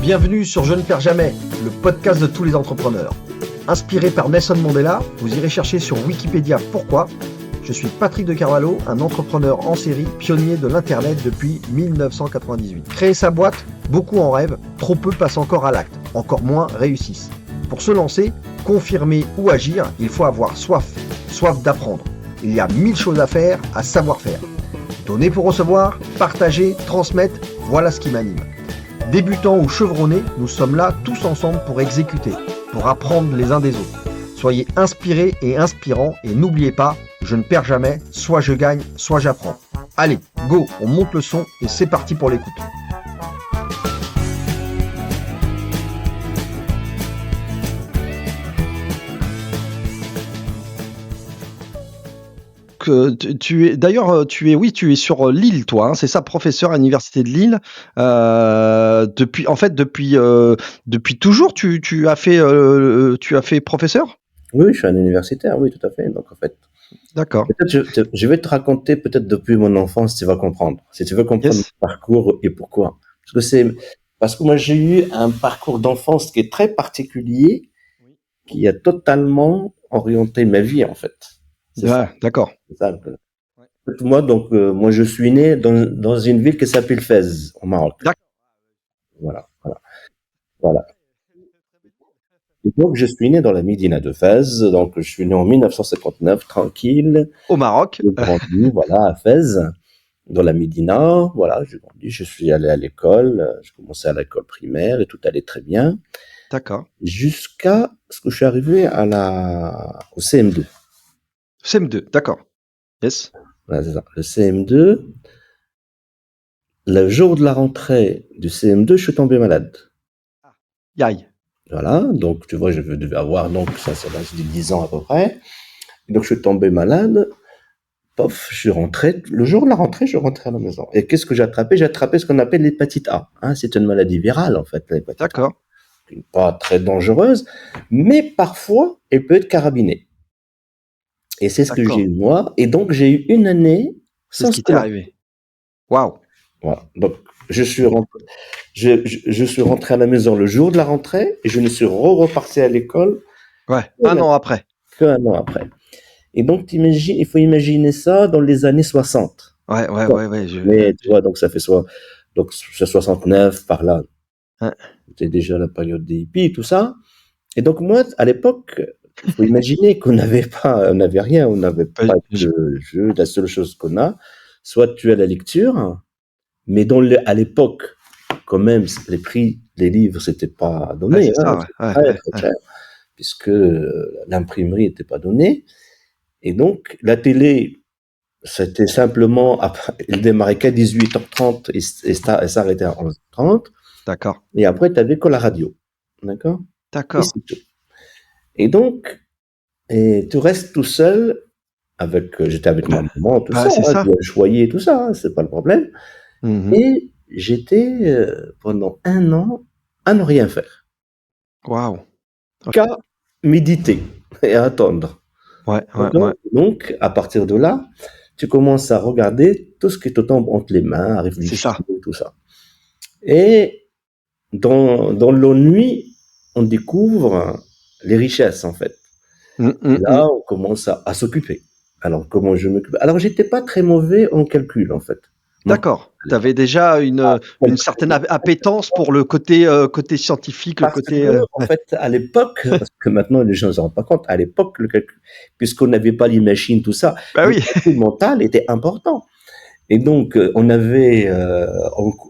Bienvenue sur Je ne perds jamais, le podcast de tous les entrepreneurs. Inspiré par Nelson Mandela, vous irez chercher sur Wikipédia pourquoi. Je suis Patrick de Carvalho, un entrepreneur en série, pionnier de l'Internet depuis 1998. Créer sa boîte, beaucoup en rêvent, trop peu passent encore à l'acte, encore moins réussissent. Pour se lancer, confirmer ou agir, il faut avoir soif d'apprendre. Il y a 1000 choses à faire, à savoir faire. Donner pour recevoir, partager, transmettre, voilà ce qui m'anime. Débutants ou chevronnés, nous sommes là tous ensemble pour exécuter, pour apprendre les uns des autres. Soyez inspirés et inspirants et n'oubliez pas, je ne perds jamais, soit je gagne, soit j'apprends. Allez, go, on monte le son et c'est parti pour l'écoute. Tu es sur Lille, toi, hein, c'est ça, professeur à l'université de Lille. Depuis toujours, tu as fait professeur? Oui, je suis un universitaire, oui, tout à fait. Donc, en fait, D'accord. peut-être je vais te raconter peut-être depuis mon enfance, tu vas comprendre. Si tu veux comprendre Yes. mon parcours et pourquoi. Parce que moi, j'ai eu un parcours d'enfance qui est très particulier, qui a totalement orienté ma vie, en fait. C'est ça. D'accord. C'est ça. Moi, je suis né dans une ville qui s'appelle Fès, au Maroc. D'accord. Voilà. Et donc, je suis né dans la Médina de Fès. Donc, je suis né en 1959, tranquille. Au Maroc. J'ai grandi, à Fès, dans la Médina. Voilà, j'ai grandi. Je suis allé à l'école. J'ai commencé à l'école primaire et tout allait très bien. D'accord. Jusqu'à ce que je suis arrivé au CM2. CM2, d'accord. Yes. Voilà, c'est ça. Le CM2. Le jour de la rentrée du CM2, je suis tombé malade. Aïe. Voilà, donc tu vois, je devais avoir, donc ça c'est l'âge de 10 ans à peu près. Donc je suis tombé malade, pof, je suis rentré, le jour de la rentrée, je rentrais à la maison. Et qu'est-ce que j'ai attrapé? J'ai attrapé ce qu'on appelle l'hépatite A. Hein, c'est une maladie virale en fait, l'hépatite D'accord. A. Pas très dangereuse, mais parfois elle peut être carabinée. Et c'est ce que j'ai eu moi, et donc j'ai eu une année C'est sans ce qui t'est arrivé. Waouh. Voilà, donc je suis rentré à la maison le jour de la rentrée et je ne suis reparti à l'école un an après. qu'un an après. Et donc, il faut imaginer ça dans les années 60. Ouais. Mais tu vois, donc ça fait donc c'est 69 par là. Ouais. C'était déjà la période des hippies, tout ça. Et donc moi, à l'époque, il faut imaginer on n'avait rien, on n'avait pas de jeu. La seule chose qu'on a, soit tu as la lecture, mais à l'époque, quand même, les prix des livres, c'était pas donné, très cher, puisque l'imprimerie n'était pas donnée. Et donc, la télé, c'était simplement, il démarrait qu'à 18h30 et s'arrêtait à 11h30. D'accord. Et après, tu avais que la radio. D'accord. Et donc, tu restes tout seul j'étais avec ma maman, tout ça, c'est ça. Je choyais tout ça, c'est pas le problème. Et j'étais pendant un an à ne rien faire. Waouh. Qu'à méditer et à attendre. Ouais. Donc, à partir de là, tu commences à regarder tout ce qui te tombe entre les mains, à réfléchir, tout ça. Et dans l'ennui, on découvre les richesses, en fait. Et là, on commence à s'occuper. Alors, comment je m'occupe? Alors, j'étais pas très mauvais en calcul, en fait. D'accord. Tu avais déjà une certaine appétence pour le côté scientifique, en fait, à l'époque, parce que maintenant les gens ne s'en rendent pas compte, à l'époque, le calcul, puisqu'on n'avait pas les machines, tout ça, le calcul mental était important. Et donc, on avait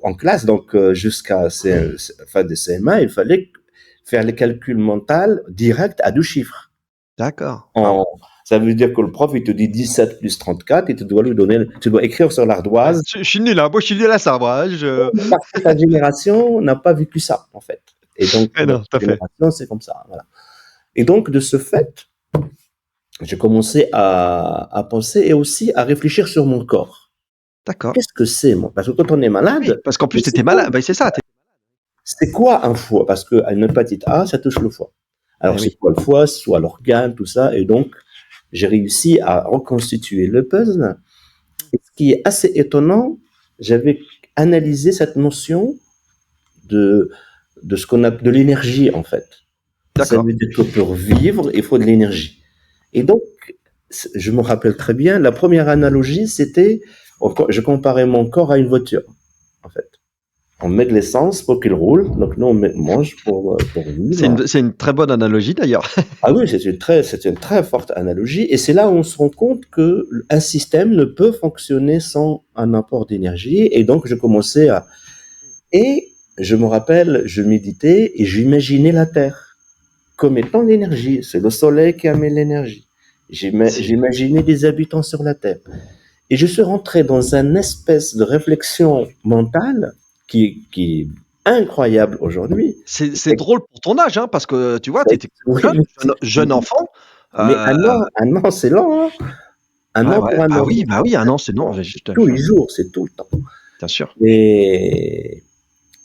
en classe, donc jusqu'à fin de CM1, il fallait faire les calculs mentaux directs à 2 chiffres. D'accord. Ça veut dire que le prof, il te dit 17 plus 34, et tu dois écrire sur l'ardoise. Je suis nul, moi je suis nul à ça, moi. Parce que ta génération n'a pas vécu ça, en fait. Et donc, ta génération, c'est comme ça. Voilà. Et donc, de ce fait, j'ai commencé à penser et aussi à réfléchir sur mon corps. D'accord. Qu'est-ce que c'est, moi? Parce que quand on est malade. Oui, parce qu'en plus, tu étais malade. C'est ça. C'est quoi un foie? Parce qu'une hépatite A, ça touche le foie. Alors, c'est quoi le foie? Soit l'organe, tout ça. Et donc, j'ai réussi à reconstituer le puzzle. Et ce qui est assez étonnant, j'avais analysé cette notion de ce qu'on a de l'énergie en fait. Ça D'accord. veut dire que pour vivre, il faut de l'énergie. Et donc, je me rappelle très bien, la première analogie, c'était, je comparais mon corps à une voiture, en fait. On met de l'essence pour qu'il roule, donc nous on mange pour vivre. C'est une très bonne analogie d'ailleurs. Ah oui, c'est une très forte analogie, et c'est là où on se rend compte que un système ne peut fonctionner sans un apport d'énergie, et donc je commençais à... Et je me rappelle, je méditais et j'imaginais la Terre comme étant l'énergie. C'est le soleil qui amène l'énergie. J'imaginais des habitants sur la Terre. Et je suis rentré dans une espèce de réflexion mentale qui est incroyable aujourd'hui. C'est drôle pour ton âge, hein, parce que tu vois, tu étais Oui, jeune enfant. mais un an, c'est long. Hein. Un an pour un an. Bah oui, un an, c'est long. Tous les jours, c'est tout le temps. Bien sûr. Et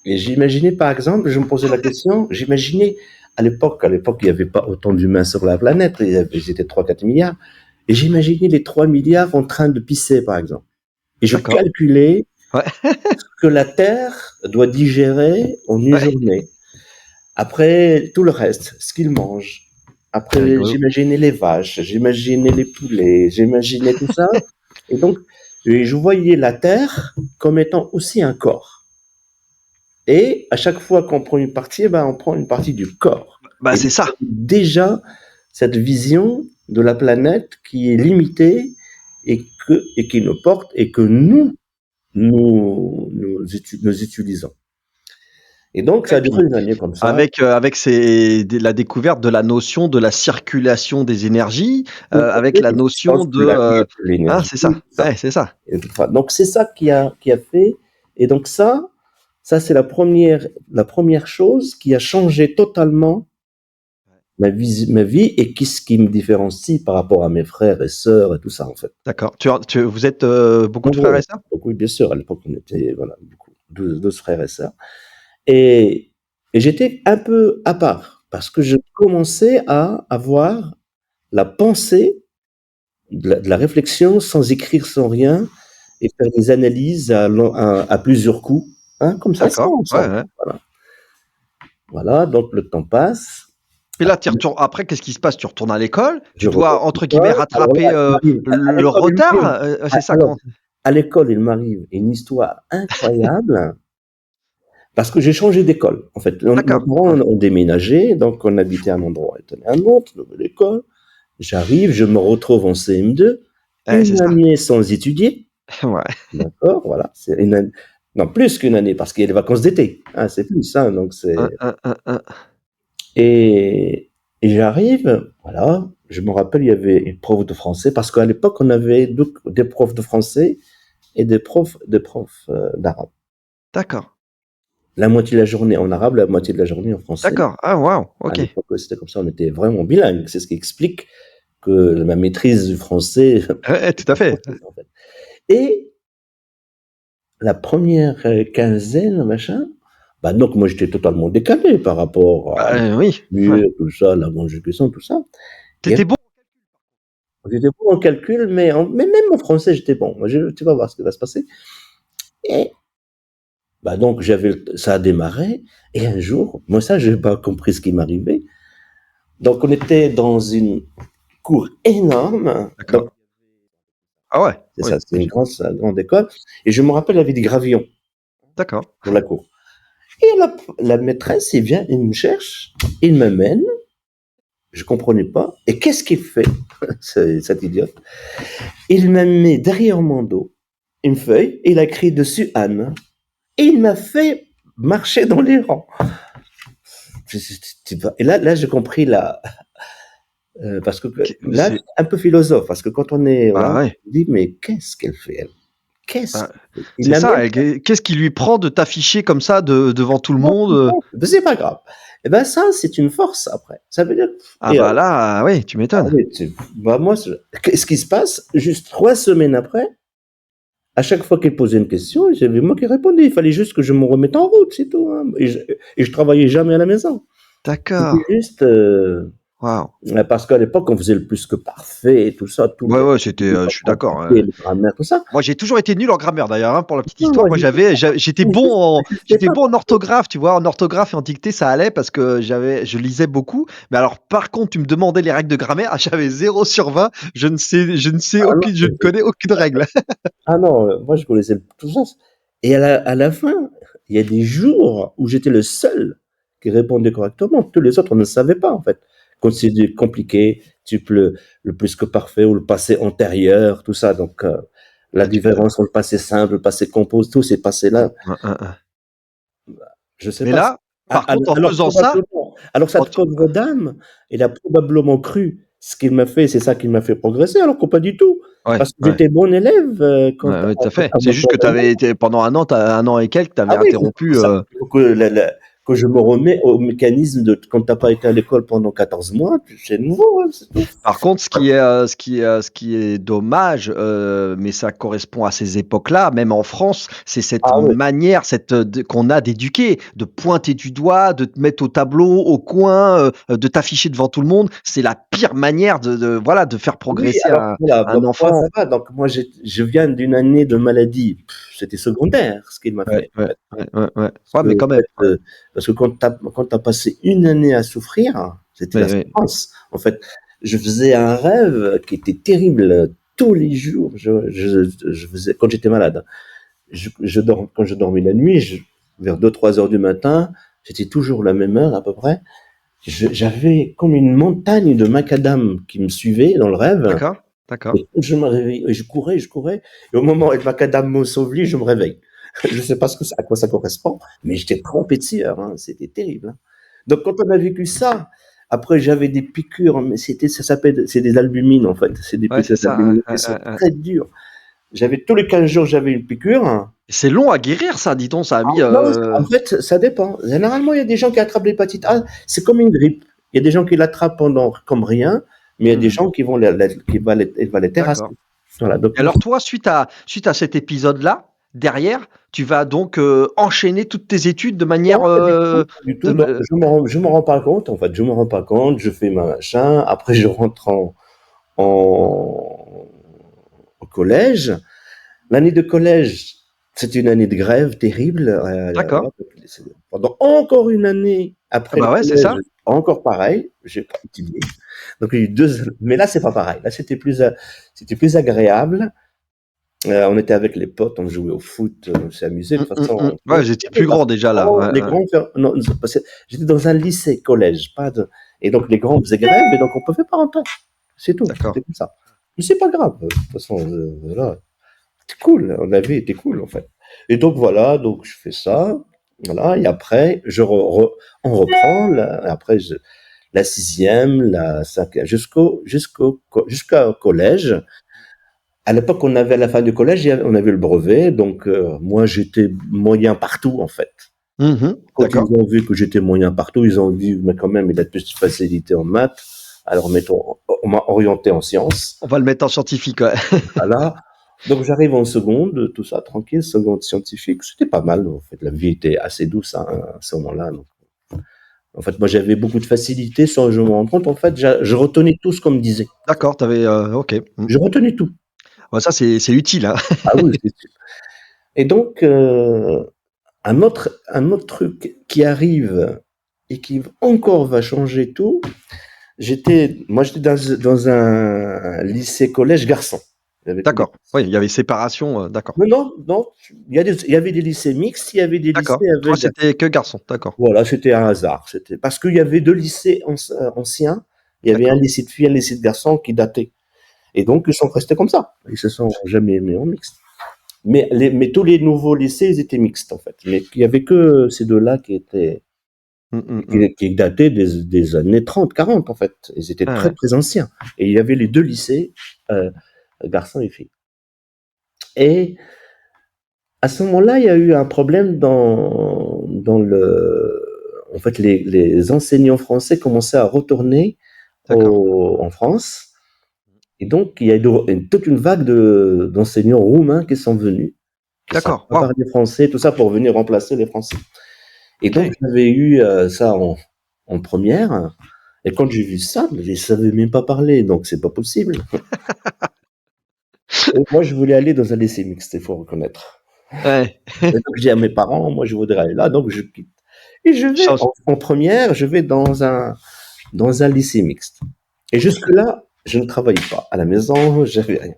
j'imaginais, par exemple, je me posais la question, j'imaginais, à l'époque, il n'y avait pas autant d'humains sur la planète, ils étaient 3-4 milliards, et j'imaginais les 3 milliards en train de pisser, par exemple. Et je calculais ce que la Terre doit digérer en une journée. Après, tout le reste, ce qu'ils mangent. Après, j'imaginais les vaches, j'imaginais les poulets, j'imaginais tout ça. Et donc, je voyais la Terre comme étant aussi un corps. Et à chaque fois qu'on prend une partie, on prend une partie du corps. Bah, c'est ça. Déjà, cette vision de la planète qui est limitée et qui nous porte et que nous utilisons. Et donc, ça a duré une année comme ça. Avec la découverte de la notion de la circulation des énergies, avec la notion de l'énergie. c'est ça. Ouais, c'est ça. Donc, c'est ça qui a fait. Et donc, ça c'est la première chose qui a changé totalement ma vie et ce qui me différencie par rapport à mes frères et sœurs et tout ça, en fait. D'accord. Vous êtes beaucoup de frères et sœurs? Oui, bien sûr. À l'époque, on était beaucoup, 12 frères et sœurs. Et j'étais un peu à part parce que je commençais à avoir la pensée, de la réflexion sans écrire, sans rien, et faire des analyses à plusieurs coups, comme ça. D'accord. Ouais. Voilà, donc le temps passe. Et là, après, qu'est-ce qui se passe? Tu retournes à l'école? Tu dois, entre guillemets, rattraper le retard? C'est ça. À l'école, il m'arrive une histoire incroyable. Parce que j'ai changé d'école, en fait. Nos parents ont déménagé, donc on habitait à un endroit et à un autre, nouvelle école. J'arrive, je me retrouve en CM2, une année sans étudier. Ouais. D'accord, voilà. C'est une année. Non, plus qu'une année, parce qu'il y a les vacances d'été. C'est plus ça, donc c'est. Et j'arrive, voilà. Je me rappelle, il y avait une prof de français, parce qu'à l'époque, on avait des profs de français et des profs d'arabe. D'accord. La moitié de la journée en arabe, la moitié de la journée en français. D'accord. Ah, waouh. Ok. À l'époque, c'était comme ça, on était vraiment bilingue. C'est ce qui explique que ma maîtrise du français. Tout à fait. En fait. Et la première quinzaine, donc moi j'étais totalement décalé par rapport à tout ça, la conjugaison, tout ça. T'étais bon? J'étais bon en calcul, mais même en français, j'étais bon. Tu vas voir ce qui va se passer. Et donc ça a démarré, et un jour, moi ça, j'ai pas compris ce qui m'arrivait. Donc on était dans une cour énorme. D'accord. Ah ouais. C'est ça, c'est une grande école. Et je me rappelle, il y avait des gravillons. D'accord. Pour la cour. Et la maîtresse, il vient, il me cherche, il m'amène. Je comprenais pas. Et qu'est-ce qu'il fait, cet idiote? Il m'a mis derrière mon dos une feuille, et il a écrit dessus Anne. Et il m'a fait marcher dans les rangs. Et là, j'ai compris parce que là, c'est un peu philosophe, parce que quand on est, on dit, mais qu'est-ce qu'elle fait, elle? C'est ça. Qu'est-ce qui lui prend de t'afficher comme ça devant tout le monde? C'est pas grave. Et ça, c'est une force après. Ça veut dire. Là, oui, tu m'étonnes. Moi, qu'est-ce qui se passe? Juste 3 semaines après, à chaque fois qu'elle posait une question, j'avais moi qui répondais. Il fallait juste que je me remette en route, c'est tout. Et je travaillais jamais à la maison. D'accord. C'était juste. Waouh. Parce qu'à l'époque, on faisait le plus que parfait et tout ça, tout Ouais, le ouais, c'était, je suis d'accord. compliqué, les grammaires, tout ça. Moi, j'ai toujours été nul en grammaire d'ailleurs, hein, pour la petite Non, histoire. moi, Moi, j'étais je bon en, je sais pas. orthographe, tu vois. En orthographe et en dictée, ça allait parce que je lisais beaucoup. Mais alors, par contre, tu me demandais les règles de grammaire, j'avais 0/20. Ah non, Je ne connais aucune règle. ah non, moi je connaissais tout ça. Et à la fin, il y a des jours où j'étais le seul qui répondait correctement. Tous les autres, on ne savait pas, en fait. Quand c'est compliqué, type le plus que parfait ou le passé antérieur, tout ça. Donc, la Ah, tu m'étonnes. différence entre le passé simple, le passé compose, tous ces passés-là, Hein. je sais Mais pas. là, par contre, en Alors faisant ça, probablement, alors en cette t- pauvre dame, elle a probablement cru ce qu'il m'a fait, c'est ça qui m'a fait progresser, alors que pas du tout. ouais, Parce que ouais. j'étais bon élève Ouais, ouais, tout à fait. à C'est mon juste que tu avais été pendant un an et quelques, tu Ah avais oui, c'est interrompu. pour ça qu'il faut que je me remets au mécanisme de quand t'as pas été à l'école pendant 14 mois, c'est nouveau, hein, c'est tout. Par contre, ce qui est dommage, mais ça correspond à ces époques-là, même en France, c'est cette Ah oui, manière, qu'on a d'éduquer, de pointer du doigt, de te mettre au tableau, au coin, de t'afficher devant tout le monde. C'est la pire manière voilà, de faire oui, progresser alors voilà, un donc moi enfant. ça va, donc moi je viens d'une année de maladie, c'était secondaire ce qu'il m'a Ouais, fait, en ouais, fait. ouais. Parce Ouais, que, mais quand en même. fait, parce que quand t'as passé une année à souffrir, c'était la Ouais, ouais. souffrance. En fait, je faisais un rêve qui était terrible tous les jours. Je faisais, quand j'étais malade, quand je dormais la nuit, vers 2-3 heures du matin, c'était toujours la même heure à peu près. J'avais comme une montagne de macadam qui me suivait dans le rêve. D'accord, d'accord. Et je me réveillais, et je courais. Et au moment où le macadam me sauve, je me réveille. Je sais pas à quoi ça correspond, mais j'étais trempé de sueur, hein. C'était terrible, hein. Donc quand on a vécu ça, après j'avais des piqûres, mais ça s'appelle, c'est des albumines en fait. C'est des Ouais, c'est piqûres ça. d'albumines qui sont très dures. J'avais tous les 15 jours, j'avais une piqûre. C'est long à guérir ça, dit-on, ça a mis, Non, en fait, ça dépend. Généralement, il y a des gens qui attrapent l'hépatite A, c'est comme une grippe. Il y a des gens qui l'attrapent pendant comme rien, mais il y a des mmh. gens qui vont elle va les terrasser. D'accord. Voilà. Donc, Et alors toi, suite à cet épisode-là, derrière, tu vas donc, enchaîner toutes tes études de manière, non, pas du tout, pas du tout. de Donc, me je me rends pas compte, en fait. Je me rends pas compte, je fais ma machin. Après, je rentre en, au collège. L'année de collège, c'est une année de grève terrible. d'accord. Pendant encore une année Ah après le bah, ouais, c'est collège, ça. encore pareil, j'ai pas étudié. Donc il y a eu mais là c'est pas pareil. Là c'était plus agréable. On était avec les potes, on jouait au foot, on s'est amusé. De toute façon, Ouais, j'étais plus grand déjà là. Ouais, les ouais. grands, non, parce que j'étais dans un lycée, collège, pas de, et donc les grands faisaient grève, et donc on pouvait pas rentrer. C'est tout, D'accord. c'était comme ça. Mais c'est pas grave. De toute façon, voilà. C'était cool, la vie était cool en fait. Et donc voilà, donc je fais ça, voilà, et après on reprend, la sixième, la cinquième, jusqu'au collège. À l'époque, on avait à la fin du collège, on avait le brevet, donc moi j'étais moyen partout en fait. Quand ils D'accord. ont vu que j'étais moyen partout, ils ont dit mais quand même il a plus de facilité en maths, alors mettons, on m'a orienté en sciences. On va le mettre en scientifique, ouais. Voilà. Donc j'arrive en seconde, tout ça, tranquille, seconde scientifique. C'était pas mal, en fait. La vie était assez douce hein, à ce moment-là. Donc, en fait, moi j'avais beaucoup de facilité sans que je me rende compte. En fait, je retenais tout ce qu'on me disait. D'accord, tu avais, OK. Je retenais tout. Ouais, ça c'est utile, hein. Ah oui, c'est sûr. Et donc, un autre truc qui arrive et qui encore va changer tout, moi j'étais dans un lycée collège garçon. Il y avait que des D'accord. Oui, il y avait séparation, d'accord. Non, non, non. Il y avait des lycées mixtes, il y avait des D'accord. lycées Toi, avec. c'était que garçon, d'accord. Voilà, c'était un hasard. C'était parce qu'il y avait deux lycées anciens. Il y avait un D'accord. lycée de filles et un lycée de garçons qui dataient. Et donc, ils sont restés comme ça. Ils se sont jamais mis en mixte. Mais tous les nouveaux lycées, ils étaient mixtes, en fait. Mais il y avait que ces deux-là Mmh. qui dataient des années 30, 40, en fait. Ils étaient Ouais, très, ouais. très anciens. Et il y avait les deux lycées, euh, garçons et filles. Et, à ce moment-là, il y a eu un problème en fait, les enseignants français commençaient à retourner D'accord. en France. Et donc, il y a eu toute une vague d'enseignants roumains qui sont venus, qui savent D'accord. pas Waouh! parler français, tout ça pour venir remplacer les Français. Et donc, OK. j'avais eu ça en première. Et quand j'ai vu ça, je ne savais même pas parler, donc c'est pas possible. Et moi, je voulais aller dans un lycée mixte, il faut reconnaître. Ouais. Et donc, je dis à mes parents, moi, je voudrais aller là, donc je quitte. Et je vais Change. en première, je vais dans un lycée mixte. Et jusque-là, je ne travaillais pas. À la maison, j'avais rien.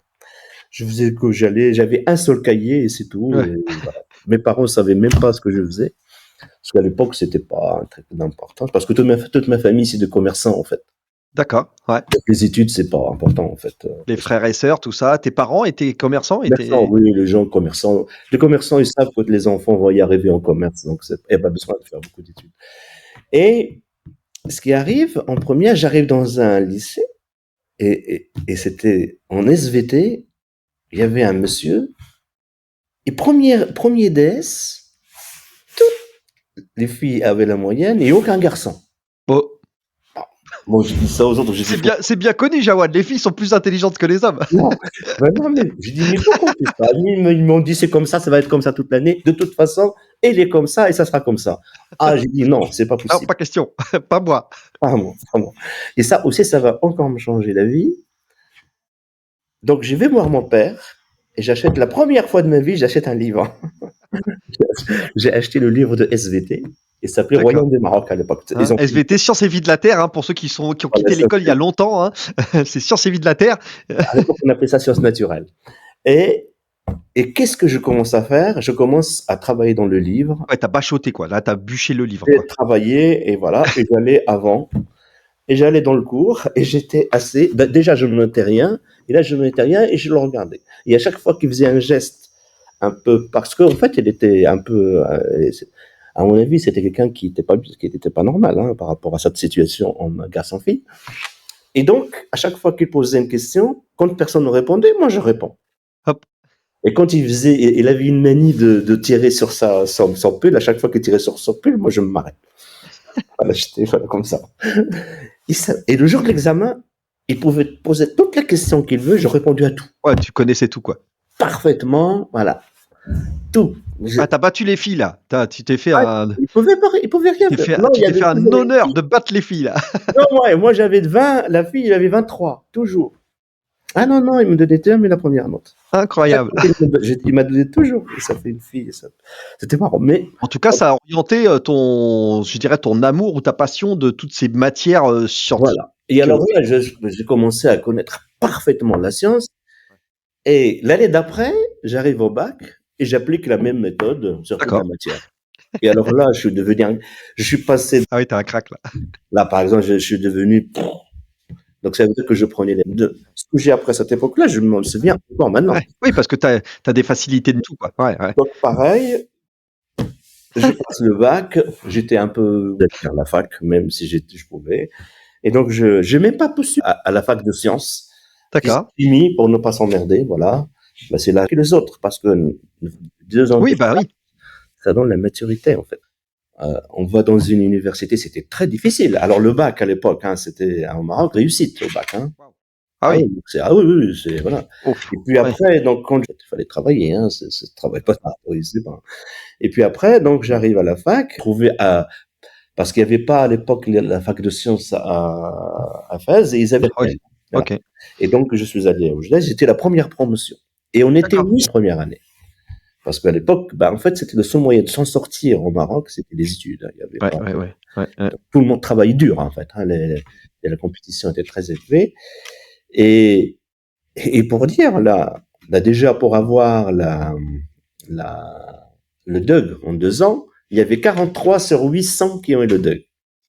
Je faisais que j'avais un seul cahier et c'est tout. Ouais. Et voilà. Mes parents ne savaient même pas ce que je faisais. Parce qu'à l'époque, c'était pas un truc d'importance. Parce que toute ma famille, c'est des commerçants, en fait. D'accord. Ouais. Donc, les études, c'est pas important, en fait. Les frères et sœurs, tout ça. Tes parents étaient commerçants, Commerçants, oui, les gens commerçants. Les commerçants, ils savent que les enfants vont y arriver en commerce. Donc, il n'y a pas besoin de faire beaucoup d'études. Et ce qui arrive, en première, j'arrive dans un lycée. Et c'était en SVT. Il y avait un monsieur. Et premier DS, toutes les filles avaient la moyenne et aucun garçon. Oh. Moi, je dis ça aux autres. Je dis, C'est bien connu, Jawad. Les filles sont plus intelligentes que les hommes. non, non, mais je dis, mais pourquoi on fait ça? Ils m'ont dit, c'est comme ça va être comme ça toute l'année. De toute façon, elle est comme ça et ça sera comme ça. Ah, j'ai dit, non, c'est pas Non, possible. pas question. Pas moi. Pas moi, pas moi. Et ça aussi, ça va encore me changer la vie. Donc, je vais voir mon père et j'achète, la première fois de ma vie, j'achète un livre. J'ai acheté le livre de SVT. Il s'appelait D'accord. Royaume du Maroc à l'époque. Hein, SVT, Sciences et Vie de la Terre, hein, pour ceux qui ont quitté l'école il y a longtemps. Hein. C'est Sciences et Vie de la Terre. À l'époque, on appelait ça sciences naturelles. Et qu'est-ce que je commence à faire? Je commence à travailler dans le livre. Ouais, t'as bachoté, quoi. Là, t'as bûché le livre. J'ai travaillé, et voilà. Et j'allais avant. Et j'allais dans le cours. Et j'étais assez. Déjà, je ne notais rien. Et là, je ne notais rien et je le regardais. Et à chaque fois qu'il faisait un geste, un peu. Parce qu'en fait, il était un peu. À mon avis, c'était quelqu'un qui n'était pas normal, hein, par rapport à cette situation en garçon-fille. Et donc, à chaque fois qu'il posait une question, quand personne ne répondait, moi, je réponds. Hop. Et quand il avait une manie de tirer sur son pull, à chaque fois qu'il tirait sur son pull, moi, je me marrais. Voilà, j'étais comme ça. Et le jour de l'examen, il pouvait poser toutes les questions qu'il veut, j'ai répondu à tout. Ouais, tu connaissais tout, quoi. Parfaitement, voilà. Tout. Ah, t'as battu les filles, là. Tu t'es fait un. Il pouvait rien faire. Tu t'es fait un honneur de battre les filles, là. Non, moi j'avais 20, la fille, il avait 23, toujours. Ah non, il me donnait mais la première note. Incroyable. Il m'a donné toujours. Ça fait une fille. C'était marrant. Mais en tout cas, ça a orienté ton amour ou ta passion de toutes ces matières scientifiques. Voilà. Et alors là, j'ai commencé à connaître parfaitement la science. Et l'année d'après, j'arrive au bac et j'applique la même méthode sur toute la matière. Et alors là, je suis passé. Ah oui, t'es un crack là. Là, par exemple, je suis devenu. Donc, ça veut dire que je prenais les deux. Ce que j'ai appris à cette époque-là, je m'en souviens encore maintenant. Ouais. Oui, parce que tu as des facilités de tout, quoi. Ouais. Donc, pareil, je passe le bac, j'étais un peu à la fac, même si je pouvais. Et donc, je n'ai même pas postulé à la fac de sciences. D'accord. J'ai mis pour ne pas s'emmerder, voilà. Bah, c'est là que les autres, parce que 2 ans oui, oui. Ça donne la maturité, en fait. On va dans une université, c'était très difficile. Alors, le bac, à l'époque, hein, c'était au Maroc, réussite au bac. Hein. Ah oui. Oui, c'est, voilà. Ouf, et puis après, donc, quand il fallait travailler, hein, c'est travail pas ça. Et puis après, donc, j'arrive à la fac, parce qu'il n'y avait pas à l'époque la fac de sciences à Fès, et ils avaient rien. Voilà. Ok. Et donc, je suis allé au GEDES, j'étais la première promotion. Et on était 8 première année. Parce qu'à l'époque, en fait, c'était le seul moyen de s'en sortir au Maroc, c'était les études. Il y avait tout le monde travaillait dur, en fait. Hein, la compétition était très élevée. Et pour dire, là, déjà, pour avoir le DUG en 2 ans, il y avait 43 sur 800 qui ont eu le DUG.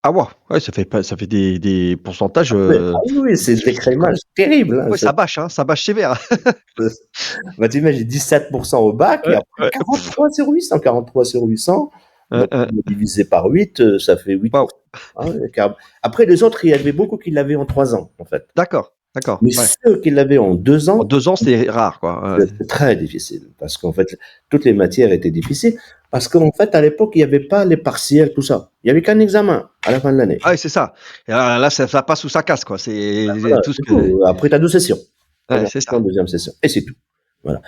Ah ouais, ça fait des pourcentages. Oui, c'est des crémages terribles. Hein, ça bâche sévère. T'imagines 17% au bac, et après 43 sur 800, 43 sur 800. Divisé par 8, ça fait 8. Wow. Hein, après, les autres, il y avait beaucoup qui l'avaient en 3 ans, en fait. D'accord. Mais ceux qui l'avaient en 2 ans. En 2 ans, c'est rare, quoi. C'est très difficile. Parce qu'en fait, toutes les matières étaient difficiles. Parce qu'en fait, à l'époque, il n'y avait pas les partiels, tout ça. Il n'y avait qu'un examen à la fin de l'année. Ah oui, c'est ça. Et là, ça passe ou ça casse, quoi. C'est tout ce que. Après, tu as 2 sessions. C'est ça. Deuxième session. Et c'est tout. Voilà.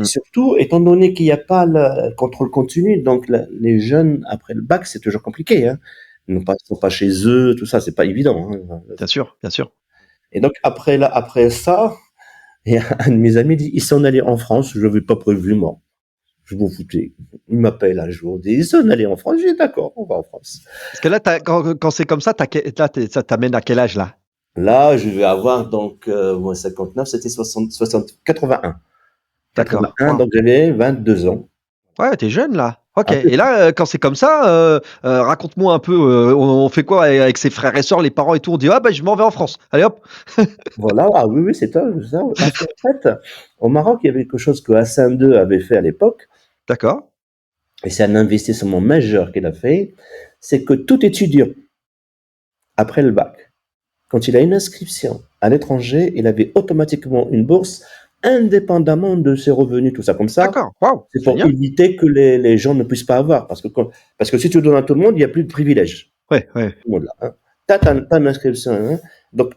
Surtout, étant donné qu'il n'y a pas le contrôle continu, donc les jeunes, après le bac, c'est toujours compliqué. Hein. Ils sont pas chez eux, tout ça, c'est pas évident. Hein. Bien sûr, bien sûr. Et donc après ça, et un de mes amis dit, ils sont allés en France, je n'avais pas prévu moi. Je m'en foutais. Il m'appelle un jour, il dit, ils sont allés en France, je dis d'accord, on va en France. Parce que là, quand c'est comme ça, ça t'amène à quel âge là? Là, je vais avoir donc moi 59, c'était 81. D'accord. 81, Wow. donc j'avais 22 ans. Ouais, t'es jeune là. Ok. Un peu. Et là, quand c'est comme ça, raconte-moi un peu. On fait quoi avec ses frères et sœurs, les parents et tout? On dit ah bah je m'en vais en France. Allez hop. Voilà, ah oui, oui, c'est ça. Parce qu'en fait, au Maroc, il y avait quelque chose que Hassan II avait fait à l'époque, D'accord. et c'est un investissement majeur qu'il a fait, c'est que tout étudiant, après le bac, quand il a une inscription à l'étranger, il avait automatiquement une bourse indépendamment de ses revenus, tout ça. Comme ça, D'accord. Waouh. c'est pour Génial. éviter que les gens ne puissent pas avoir. Parce que si tu donnes à tout le monde, il n'y a plus de privilèges. Ouais, ouais. Tout le monde là. Hein. T'as une inscription. Hein. Donc,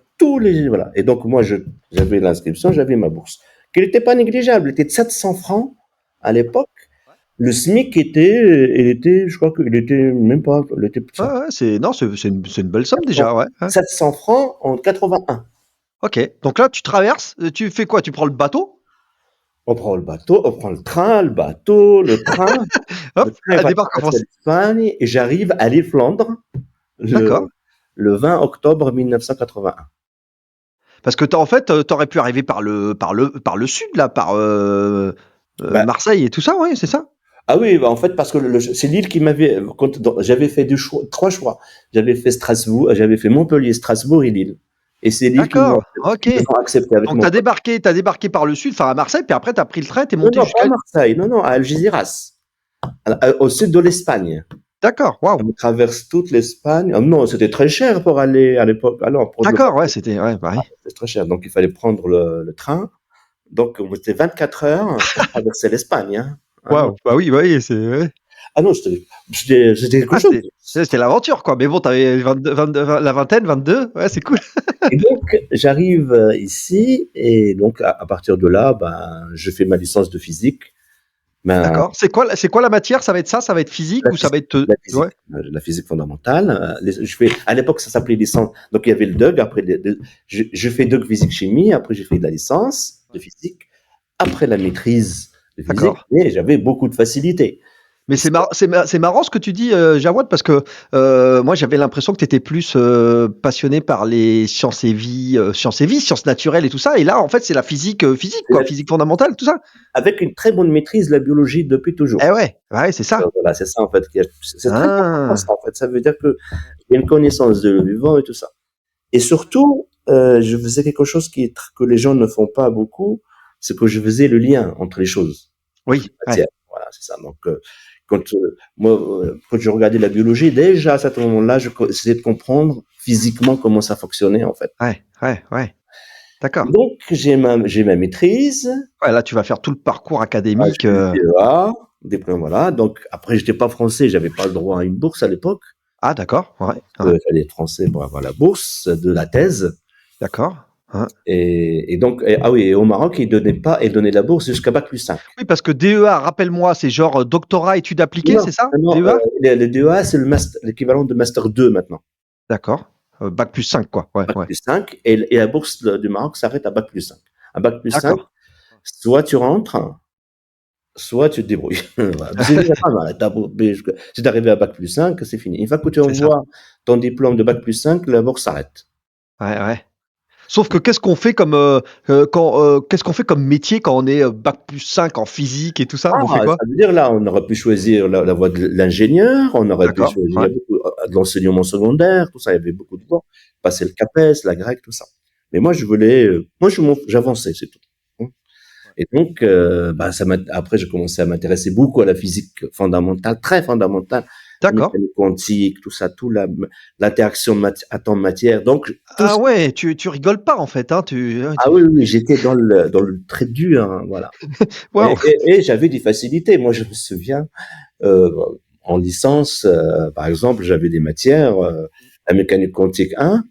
voilà. Et donc, moi, j'avais l'inscription, j'avais ma bourse. Qui n'était pas négligeable. Elle était de 700 francs à l'époque. Le SMIC je crois qu'il était même pas, il était Ouais, ouais, c'est une belle somme déjà, ouais. Hein. 700 francs en 81. Ok. Donc là, tu traverses, tu fais quoi? Tu prends le bateau? On prend le bateau, on prend le train, le bateau, le train. Le Hop, train elle va débarque en traverser France. l'Espagne et j'arrive à l'île Flandre D'accord. le 20 octobre 1981. Parce que en fait, t'aurais pu arriver par le sud là, par Bah, Marseille et tout ça, ouais, c'est ça? ah oui, bah en fait, parce que c'est l'île qui m'avait, j'avais fait trois choix. J'avais fait Strasbourg, j'avais fait Montpellier, Strasbourg et Lille. Et c'est l'île D'accord. Ok. qui m'ont accepté avec Donc mon. t'as débarqué par le sud, enfin à Marseille, puis après t'as pris le train, t'es Non, monté non, pas jusqu'à. à Marseille, non, non, à Algeciras, au sud de l'Espagne. D'accord. Waouh. On traverse toute l'Espagne. Oh, non, c'était très cher pour aller à l'époque. Alors, pour le D'accord. Ouais, c'était ouais, pareil. c'était très cher. Donc, il fallait prendre le train. Donc, on était 24 heures pour traverser l'Espagne. Hein. Ah non, Waouh. Bah oui, oui, c'est. Ouais. ah non, c'était quelque Ah, chose. c'était l'aventure quoi. Mais bon, t'avais la vingtaine, 22. Ouais, c'est cool. Et donc, j'arrive ici, et donc, à partir de là, ben, je fais ma licence de physique. Ben, D'accord. C'est quoi la matière? Ça va être ça? Ça va être physique ou ça va être ouais. la physique fondamentale. À l'époque, ça s'appelait licence. Donc, il y avait le DUG. Après, je fais DUG physique chimie. Après, j'ai fait de la licence de physique. Après la maîtrise de physique, D'accord. et j'avais beaucoup de facilité. Mais c'est marrant ce que tu dis, Jawad, parce que moi j'avais l'impression que tu étais plus passionné par les sciences naturelles et tout ça. Et là, en fait, c'est la physique, quoi, physique fondamentale, tout ça. Avec une très bonne maîtrise de la biologie depuis toujours. Eh ouais, c'est ça. Voilà, c'est ça en fait. C'est très important Ah, ça, en fait. Ça veut dire qu'il y a une connaissance de le vivant et tout ça. Et surtout, je faisais quelque chose que les gens ne font pas beaucoup, c'est que je faisais le lien entre les choses. oui, ouais, Voilà, c'est ça. Donc, quand je regardais la biologie, déjà à ce moment-là, j'essayais de comprendre physiquement comment ça fonctionnait en fait. ouais. D'accord. Donc, j'ai ma maîtrise. Ouais, là, tu vas faire tout le parcours académique. J'ai le DEA, diplôme, voilà. Donc, après, j'étais pas français, j'avais pas le droit à une bourse à l'époque. Ah, d'accord. Ouais, Il fallait être français pour avoir la bourse de la thèse. d'accord. Hein. Et donc, ah oui, et au Maroc, ils donnaient la bourse jusqu'à bac plus 5. Oui, parce que DEA, rappelle-moi, c'est genre doctorat études appliquées, Non, c'est ça? non, DEA? le DEA, c'est l'équivalent de Master 2 maintenant. D'accord. Bac plus 5, quoi. Ouais, Bac ouais. plus 5, et la bourse du Maroc s'arrête à bac plus 5. À bac plus 5, D'accord. soit tu rentres, soit tu te débrouilles. Voilà. C'est déjà pas mal. Si tu arrivé à bac plus 5, c'est fini. Une fois que tu C'est ça. envoies ton diplôme de bac plus 5, la bourse s'arrête. Ouais. Sauf que qu'est-ce qu'on fait qu'est-ce qu'on fait comme métier quand on est bac plus 5 en physique et tout ça? On fait Ah, quoi? ça veut dire là, on aurait pu choisir la voie de l'ingénieur, on aurait pu D'accord. choisir Ouais. de l'enseignement secondaire, tout ça, il y avait beaucoup de voies. Passer le CAPES, la grecque, tout ça. Mais moi, j'avançais, c'est tout. Et donc, après, j'ai commencé à m'intéresser beaucoup à la physique fondamentale, très fondamentale, la D'accord. mécanique quantique, tout ça, l'interaction atome-matière. Donc, tout Ah ça. ouais, tu rigoles pas en fait, hein, Ah oui, oui, j'étais dans le très dur, hein, voilà. waouh! Et j'avais des facilités. Moi, je me souviens, euh, en licence, par exemple, j'avais des matières, la mécanique quantique 1,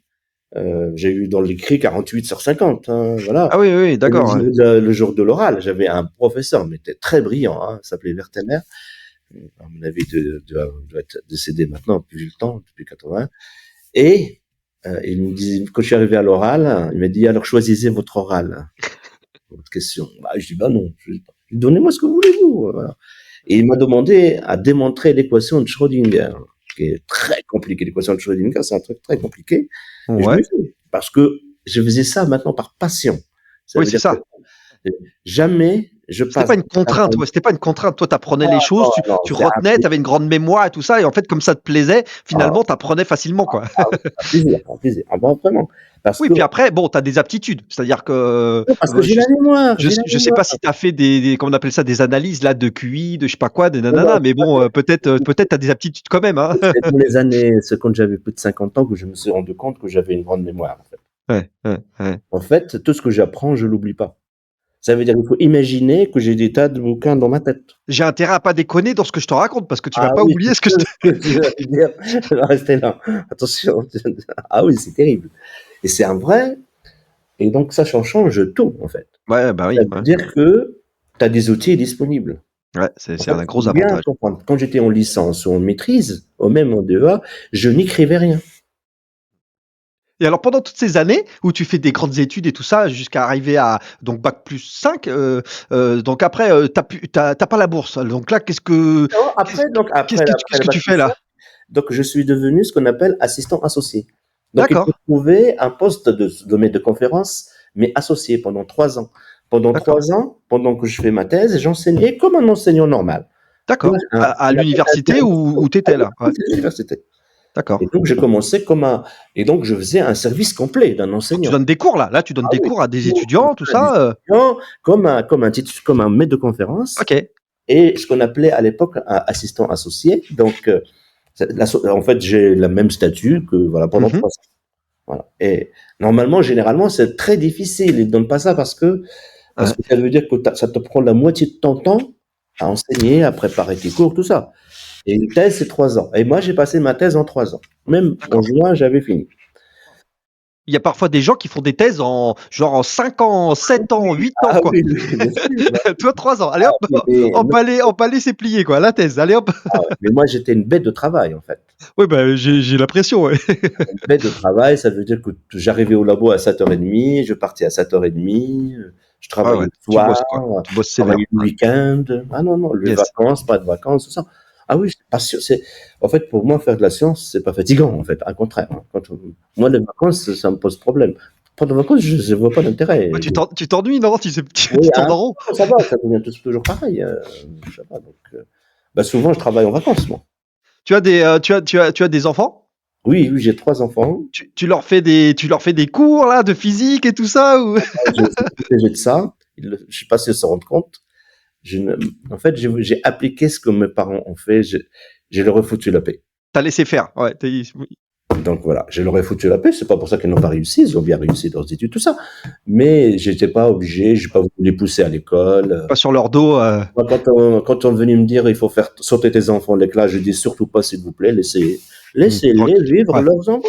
j'ai eu dans l'écrit 48 sur 50, hein, voilà. Ah oui, d'accord, ouais. Le jour de l'oral, j'avais un professeur, mais il était très brillant, hein, il s'appelait Vertemer. à mon avis, doit être décédé maintenant, depuis le temps, depuis 80. Et il me dit, quand je suis arrivé à l'oral, il m'a dit, alors choisissez votre oral. Votre question. Bah, je dis, bah non, donnez-moi ce que vous voulez, vous. Voilà. Et il m'a demandé à démontrer l'équation de Schrödinger, qui est très compliquée. L'équation de Schrödinger, c'est un truc très compliqué. Et je Ouais. l'ai fait, parce que je faisais ça maintenant par passion. Oui, veut c'est dire ça. que jamais je C'était passe. pas une contrainte, ouais, c'était pas une contrainte. Toi, t'apprenais les choses, tu, Non, tu c'est un retenais, t'avais une grande mémoire et tout ça, et en fait, comme ça te plaisait, ah, finalement, t'apprenais facilement, quoi. plaisir, un plaisir. Ah bon, vraiment. Parce Oui, que, puis après, bon, t'as des aptitudes, c'est-à-dire que parce que j'ai la mémoire, j'ai la je sais mémoire. pas si t'as fait comment on appelle ça, des analyses là de QI, de je sais pas quoi, des Non, non, nanana, mais bon, peut-être t'as des aptitudes quand même, hein. c'est dans les années, c'est quand j'avais plus de 50 ans que je me suis rendu compte que j'avais une grande mémoire, en fait. Ouais. En fait, tout ce que j'apprends, je l'oublie pas. Ça veut dire qu'il faut imaginer que j'ai des tas de bouquins dans ma tête. J'ai intérêt à pas déconner dans ce que je te raconte parce que tu vas Ah pas oui, oublier ce que je te... ce que tu vas dire. Restez là. Attention. Ah oui, c'est terrible. Et c'est un vrai. Et donc, ça change tout, en fait. Ouais, bah Ça oui, veut ouais. dire que tu as des outils disponibles. Ouais, En c'est fait, un il gros faut bien avantage. comprendre. Quand j'étais en licence ou en maîtrise, ou même en DEA, je n'écrivais rien. Et alors pendant toutes ces années où tu fais des grandes études et tout ça, jusqu'à arriver à donc bac+5, donc après t'as pas la bourse. Donc là, Non, après, donc, après qu'est-ce le que bac tu plus fais 5, là? donc je suis devenu ce qu'on appelle assistant associé. Donc, il faut D'accord, trouver un poste de maître de conférence, mais associé pendant 3 ans. Pendant d'accord, 3 ans, pendant que je fais ma thèse, j'enseignais comme un enseignant normal. Tu vois, d'accord. À on appelle un l'université service où t'étais là? Ouais, à l'université. Et d'accord. donc, j'ai commencé et donc, je faisais un service complet d'un Donc tu enseignant. donnes des cours là? Là, tu donnes Ah des oui, cours à des toujours, étudiants, tout à des ça? étudiants, comme un maître de conférence OK, et ce qu'on appelait à l'époque un assistant associé. Donc, en fait, j'ai le même statut que voilà pendant mmh 3 ans. Voilà. Et normalement, généralement, c'est très difficile. Ils ne donnent pas ça parce ouais, que ça veut dire que ça te prend la moitié de ton temps à enseigner, à préparer tes cours, tout ça. Et une thèse, c'est 3 ans. Et moi, j'ai passé ma thèse en 3 ans. Même en d'accord. juin, j'avais fini. Il y a parfois des gens qui font des thèses en genre en 5 ans, 7 ans, 8 ans, Ah quoi. oui, oui, bien sûr. Toi 3 ans. Allez hop, Mais, emballé, c'est plié quoi, la thèse. Allez hop. mais moi, j'étais une bête de travail, en fait. Oui, bah, j'ai l'impression, ouais. Une bête de travail, ça veut dire que j'arrivais au labo à 7h30, je partais à 7h30, je Ouais, travaillais ouais, le tu soir, bosses, quoi. Tu bosses je sévère. travaillais le Ouais. week-end. Ah non, non, les Yes. vacances, pas de vacances, tout ça. Ah oui, c'est pas sûr, en fait, pour moi, faire de la science, c'est pas fatigant, en fait, au contraire. Hein. Moi, les vacances, ça me pose problème. Pendant les vacances, je vois pas Bah, d'intérêt. tu t'ennuies, non? Oui, Tu tournes hein, en rond. ça va, ça devient toujours pareil. Ça va, donc, bah, souvent, je travaille en vacances, moi. Tu as des enfants? Oui, oui, j'ai 3 enfants. Tu leur fais des cours là de physique et tout ça ou? Je suis protégé de ça. Je sais pas s'ils se rendent compte. Je ne- En fait, j'ai appliqué ce que mes parents ont fait. Je leur ai foutu la paix. Tu laissé faire? Ouais, oui. Donc voilà, je leur ai foutu la paix. C'est pas pour ça qu'ils n'ont pas réussi. Ils ont bien réussi dans leurs études, tout ça. Mais j'étais pas obligé. J'ai pas voulu les pousser à l'école. Pas sur leur dos, Moi, quand on venait me dire il faut faire sauter tes enfants de l'éclat, je dis surtout pas, s'il vous plaît. Laissez-les tranquille. vivre Ouais. leurs enfants.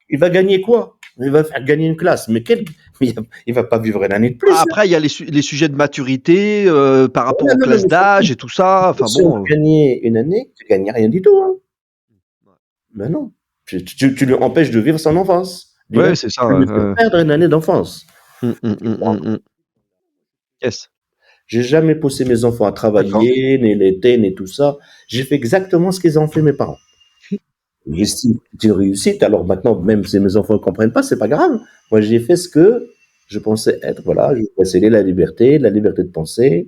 Il va gagner quoi? Il va faire gagner une classe. Mais il va pas vivre une année de plus. Après, il y a les sujets de maturité, par rapport Non, aux non, non, classes mais d'âge et tout ça. Enfin si on veut bon, gagner une année, tu gagnes rien du tout. Hein. Ben non. Tu lui empêches de vivre son enfance. ouais, c'est ça, Tu lui fais perdre une année d'enfance. Mmh. Yes, J'ai jamais poussé mes enfants à d'accord. travailler, ni l'été, ni tout ça. J'ai fait exactement ce qu'ils ont fait mes parents. J'estime que c'est une réussite. Alors maintenant, même si mes enfants ne comprennent pas, c'est pas grave. Moi, j'ai fait ce que je pensais être. Voilà, je possédais la liberté de penser.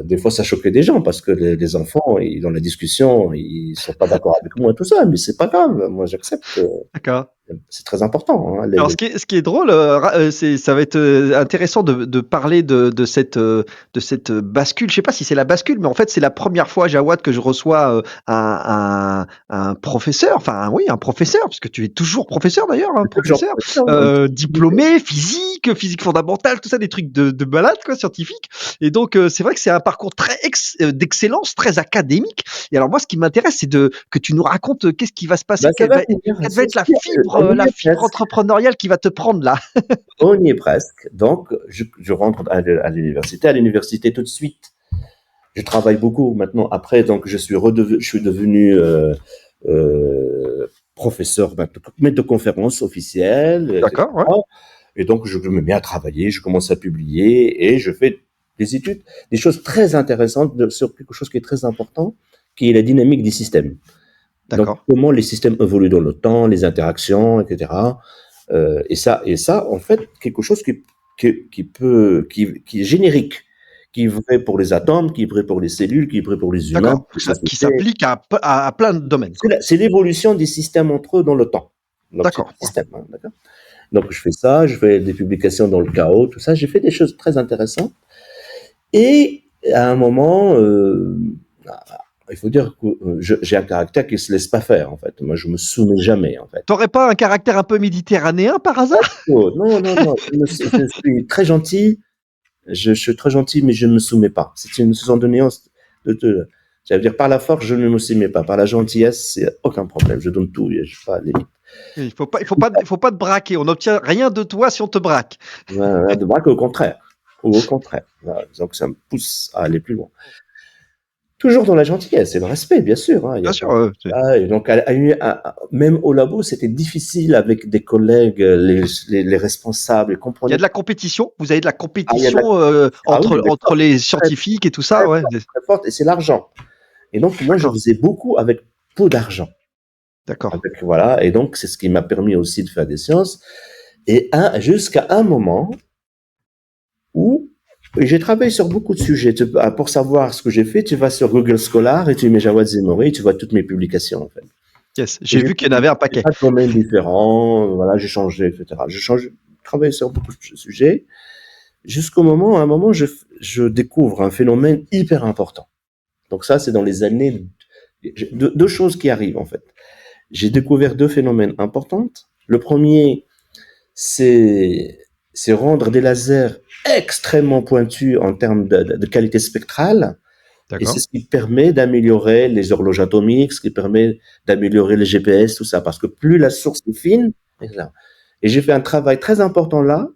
Des fois, ça choquait des gens parce que les enfants, dans la discussion, ils sont pas d'accord avec moi, tout ça, mais c'est pas grave. Moi, j'accepte. D'accord. C'est très important. Hein, Alors ce qui est drôle, ça va être, intéressant de parler de cette bascule. Je sais pas si c'est la bascule, mais en fait, c'est la première fois, Jawad, que je reçois, un professeur, enfin, oui, un professeur, puisque tu es toujours professeur d'ailleurs, hein, c'est toujours professeur, professeur. diplômé, physique fondamentale, tout ça, des trucs de malade, quoi, scientifiques. Et donc, c'est vrai que c'est un parcours d'excellence, très académique. Et alors moi, ce qui m'intéresse, c'est que tu nous racontes, qu'est-ce qui va se passer, Ben, ça va venir. quelle va être On y la est fibre presque. entrepreneuriale qui va te prendre là? On y est presque. Donc, je rentre à l'université. À l'université, tout de suite, Je travaille beaucoup maintenant. Après, donc, je suis devenu professeur, maître de conférence officiel, etc. D'accord, ouais. Et donc, je me mets à travailler, je commence à publier et je fais des études, des choses très intéressantes sur quelque chose qui est très important, qui est la dynamique des systèmes. Donc, D'accord. comment les systèmes évoluent dans le temps, les interactions, etc. Et ça, en fait, quelque chose qui est générique, qui est vrai pour les atomes, qui est vrai pour les cellules, qui est vrai pour les humains, D'accord. pour les Qui sociétés. s'applique à plein de domaines, quoi. C'est l'évolution des systèmes entre eux dans le temps. Donc, c'est D'accord. un système, hein, d'accord. Donc, je fais ça, je fais des publications dans le chaos, tout ça. J'ai fait des choses très intéressantes. Et à un moment, il faut dire que j'ai un caractère qui ne se laisse pas faire, en fait. Moi, je me soumets jamais, en fait. T'aurais pas un caractère un peu méditerranéen par hasard? Oh, non, non, non. Je suis très gentil. Je suis très gentil, mais je ne me soumets pas. C'est une façon de nuance. Ça veut dire, par la force, je ne me soumets pas. Par la gentillesse, c'est aucun problème. Je donne tout. Je n'ai pas de limite. Il faut pas te braquer. On n'obtient rien de toi si on te braque. De braque, au contraire. Ou au contraire. Voilà, disons que ça me pousse à aller plus loin. Toujours dans la gentillesse et le respect, bien sûr. Hein, Bien sûr. et donc, même au labo, c'était difficile avec des collègues, les responsables, ils Il y a comprenaient. de la compétition. Vous avez de la Ah, il y a de la compétition oui, entre les scientifiques et tout ça, ouais. très forte, et c'est l'argent. Et donc, moi, je D'accord. faisais beaucoup avec peu d'argent. D'accord. Voilà, et donc, c'est ce qui m'a permis aussi de faire des sciences. Et jusqu'à un moment où j'ai travaillé sur beaucoup de sujets. Pour savoir ce que j'ai fait, tu vas sur Google Scholar et tu mets Jawad Zemmouri, tu vois toutes mes publications, en fait. Yes. J'ai vu qu'il y en avait un paquet. Pas de domaines différents, voilà, j'ai changé, etc. J'ai travaillé sur beaucoup de sujets, jusqu'au moment, à un moment, je découvre un phénomène hyper important. Donc ça, c'est dans les années, deux choses qui arrivent, en fait. J'ai découvert deux phénomènes importants. Le premier, c'est rendre des lasers extrêmement pointus en termes de qualité spectrale. Et c'est D'accord. ce qui permet d'améliorer les horloges atomiques, ce qui permet d'améliorer les GPS, tout ça, parce que plus la source est fine, et j'ai fait un travail très important là,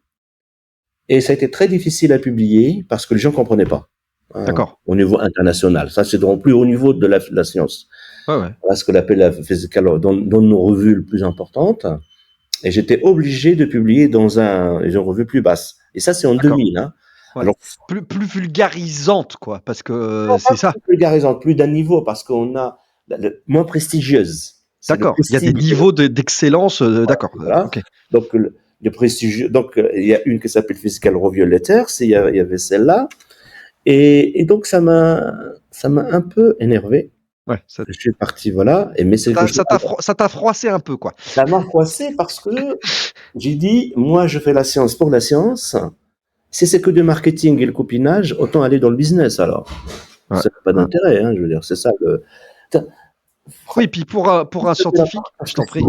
et ça a été très difficile à publier parce que les gens comprenaient pas. D'accord. Au niveau international. Ça, c'est dans le plus haut niveau de la science. Ouais, ouais. Voilà ce qu'on appelle la physical, dans nos revues les plus importantes. Et j'étais obligé de publier dans une revue plus basse. Et ça, c'est en D'accord. 2000. Hein. Ouais. Alors, Plus vulgarisante, quoi, parce que non, c'est pas ça. plus vulgarisante, plus d'un niveau, parce qu'on a moins prestigieuse. C'est le D'accord. Il y a des prestige. niveaux d'excellence. D'accord. Voilà. Ok. Donc, le prestigieux. Donc, il y a une qui s'appelle Physical Review Letters, il y avait celle-là. Et donc, ça m'a un peu énervé. Ouais. Je suis parti, voilà. Mais c'est que Ça t'a froissé un peu, quoi. ça m'a froissé parce que j'ai dit, moi, je fais la science pour la science. Si c'est que du marketing et le copinage, autant aller dans le business, alors. Ouais. Ça n'a pas d'intérêt, hein, je veux dire. C'est ça le. Oui, puis pour un scientifique, je t'en prie.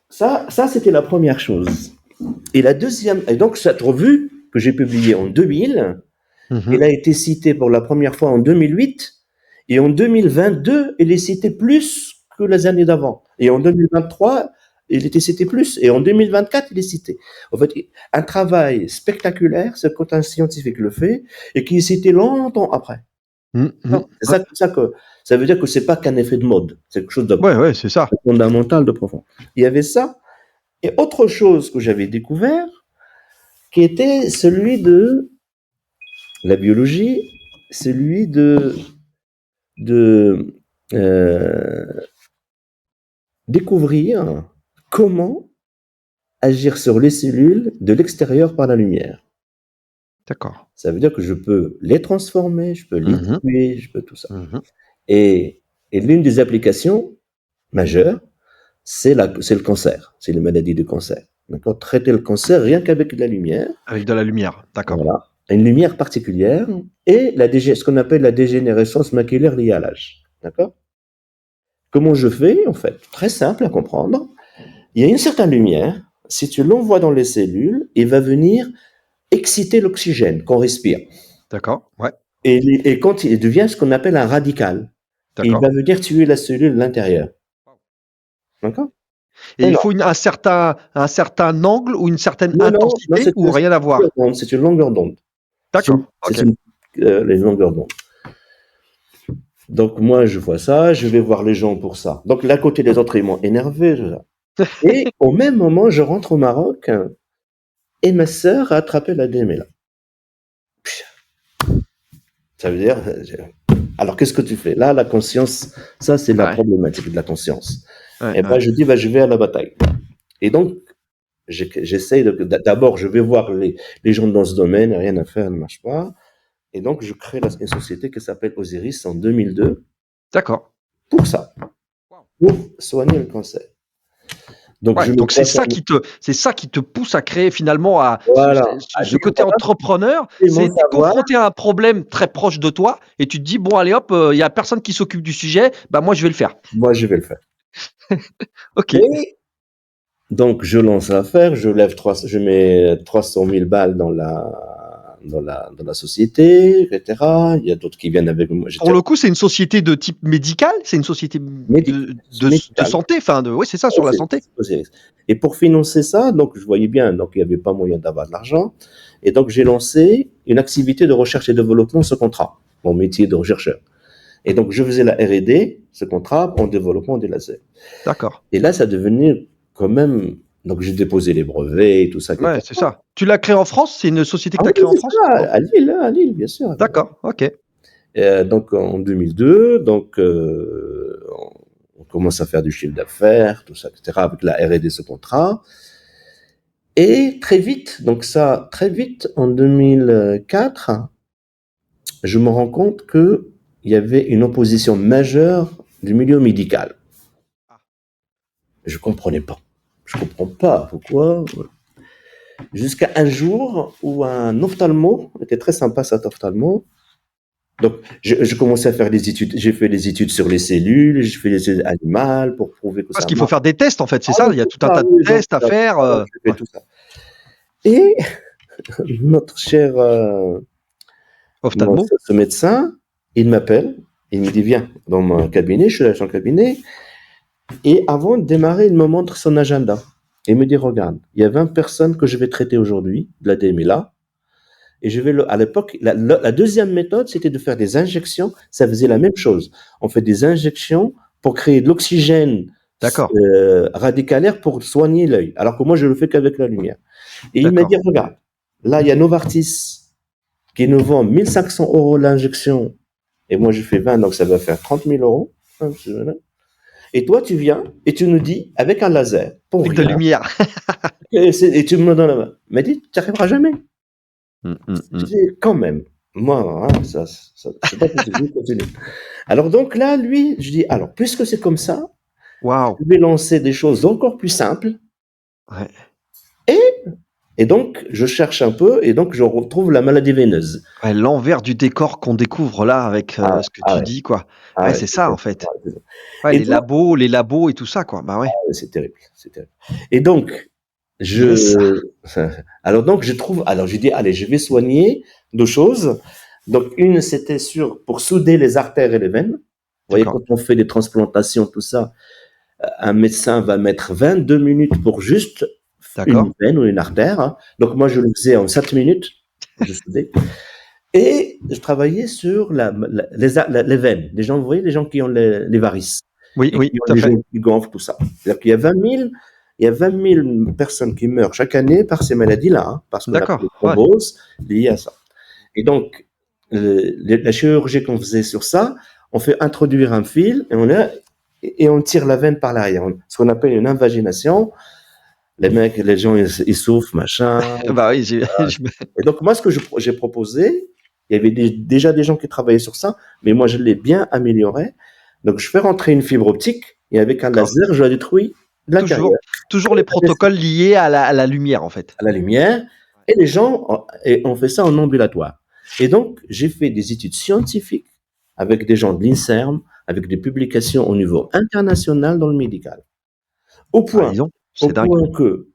Ça, c'était la première chose. Et la deuxième, et donc cette revue que j'ai publiée en 2000, elle a été citée pour la première fois en 2008, et en 2022, elle est citée plus que les années d'avant. Et en 2023, elle était citée plus, et en 2024, elle est citée. En fait, un travail spectaculaire, c'est quand un scientifique le fait, et qui est cité longtemps après. C'est ça que ça veut dire que c'est pas qu'un effet de mode, c'est quelque chose de Ouais, c'est ça. fondamental, de profond. Il y avait ça, et autre chose que j'avais découvert, qui était celui de la biologie, celui de découvrir comment agir sur les cellules de l'extérieur par la lumière. D'accord. Ça veut dire que je peux les transformer, je peux les tuer, je peux tout ça. Et l'une des applications majeures, c'est le cancer, c'est les maladies de cancer. D'accord, traiter le cancer rien qu'avec de la lumière. Avec de la lumière, d'accord. Voilà, une lumière particulière et ce qu'on appelle la dégénérescence maculaire liée à l'âge. D'accord. Comment je fais, en fait? Très simple à comprendre. Il y a une certaine lumière, si tu l'envoies dans les cellules, il va venir exciter l'oxygène qu'on respire. D'accord, ouais. Et quand il devient ce qu'on appelle un radical, il va venir tuer la cellule de l'intérieur. D'accord? Et Non, il non, faut un certain angle ou une certaine non, non, non, intensité ou rien à voir? c'est une longueur d'onde. D'accord, C'est OK. les longueurs d'onde. Donc moi, je vois ça, je vais voir les gens pour ça. Donc l'à côté des autres, ils m'ont énervé. Et au même moment, je rentre au Maroc et ma sœur a attrapé la DMLA. Ça veut dire, alors qu'est-ce que tu fais? Là, la conscience, ça c'est la Ouais, problématique de la conscience. ouais, Et ben ouais. je dis, je vais à la bataille. Et donc, j'essaye d'abord, je vais voir les gens dans ce domaine, rien à faire, ne marche pas. Et donc, je crée une société qui s'appelle Osiris en 2002 D'accord. pour ça, Waouh. pour soigner le cancer. Donc, Ouais, je mets donc c'est 300 ça 000. qui te pousse à créer finalement à Voilà, à ce dire, côté voilà, entrepreneur, c'est mon c'est tu es savoir. confronté à un problème très proche de toi et tu te dis: «Bon allez hop, il y a personne qui s'occupe du sujet, bah moi je vais le faire». Moi, je vais le faire. OK. Et donc, je lance l'affaire, je mets 300 000 balles dans la société, etc. Il y a d'autres qui viennent avec moi. Pour le coup, c'est une société de type médical? C'est une société Médical, de médical. santé? Enfin de oui, c'est ça, sur la santé? Osiris. Et pour financer ça, donc je voyais bien, donc il n'y avait pas moyen d'avoir de l'argent. Et donc j'ai lancé une activité de recherche et développement, ce contrat, mon métier de rechercheur. Et donc je faisais la R&D, ce contrat, en développement des lasers. D'accord. Et là, ça devenait quand même. Donc j'ai déposé les brevets et tout ça, Ouais, etc. c'est ça. Tu l'as créé en France? C'est une société que Ah tu oui, as créée en c'est France? ça, Non? À Lille, bien sûr. D'accord, OK. Donc en 2002, donc on commence à faire du chiffre d'affaires, tout ça, etc. Avec la R&D, ce contrat. Et très vite, donc ça, très vite, en 2004, je me rends compte que il y avait une opposition majeure du milieu médical. Ah. Je comprenais pas. Je comprends pas pourquoi. Jusqu'à un jour où un ophtalmo, était très sympa cet ophtalmo. Donc, je commençais à faire des études. J'ai fait des études sur les cellules, j'ai fait des études animales pour prouver que Parce ça qu'il faut marche. faire des tests en fait, c'est Ah ça? oui, Il y a tout tout un ça, tas de oui, donc, tests à faire, je fais ouais. tout ça. Et notre cher Ophtalmo? ce médecin, il m'appelle, il me dit, viens dans mon cabinet, je suis là dans son cabinet, et avant de démarrer, il me montre son agenda. Il me dit, regarde, il y a 20 personnes que je vais traiter aujourd'hui, de la DMLA, et à l'époque, la deuxième méthode, c'était de faire des injections, ça faisait la même chose. On fait des injections pour créer de l'oxygène D'accord, radicalaire pour soigner l'œil, alors que moi, je le fais qu'avec la lumière. Et il m'a dit, d'accord. regarde, là, il y a Novartis qui nous vend 1500 € l'injection. Et moi, je fais 20, donc ça va faire 30 000 euros. Et toi, tu viens et tu nous dis, avec un laser, pour Avec de rien, lumière. et tu me donnes la main. Il m'a dit, tu n'y arriveras jamais. Je Mmh. dis, quand même. Moi, hein, c'est pas possible, je continue. Alors donc là, lui, je dis, alors, puisque c'est comme ça, Waouh! je vais lancer des choses encore plus simples. Ouais. Et, et donc, je cherche un peu, et donc je retrouve la maladie veineuse. Ouais, l'envers du décor qu'on découvre là avec, Ah, ce que ah tu ouais, dis quoi. ah Ouais, ouais, c'est ça en ah fait. ouais, c'est ça. Ouais, Et donc, les labos et tout ça quoi. Bah ouais. c'est terrible, c'est terrible. Et donc, Yes. alors donc, alors j'ai dit, allez, je vais soigner deux choses. Donc, une, c'était pour souder les artères et les veines. Vous voyez, D'accord, quand on fait des transplantations, tout ça, un médecin va mettre 22 minutes pour juste une d'accord. veine ou une artère, hein. Donc, moi, je le faisais en 7 minutes. Je soudais. Et je travaillais sur les veines. Les gens, vous voyez, les gens qui ont les varices Oui, et oui, qui ont tout à les fait. genoux qui gonflent, tout ça. C'est-à-dire qu'il y a 20 000 personnes qui meurent chaque année par ces maladies-là, hein, parce qu'on appelle les D'accord, ouais. thromboses liées à ça. Et donc, la chirurgie qu'on faisait sur ça, on fait introduire un fil et on tire la veine par l'arrière. Ce qu'on appelle une invagination. Les gens, ils souffrent, machin. Bah oui, je me Et donc, moi, ce que j'ai proposé, il y avait déjà des gens qui travaillaient sur ça, mais moi, je l'ai bien amélioré. Donc, je fais rentrer une fibre optique et avec un d'accord. laser, je la détruis de l'intérieur Toujours les protocoles liés à la lumière en fait. à la lumière. Et les gens, et on fait ça en ambulatoire. Et donc, j'ai fait des études scientifiques avec des gens de l'INSERM, avec des publications au niveau international dans le médical. Au Ah point, dis donc, au c'est dingue. point que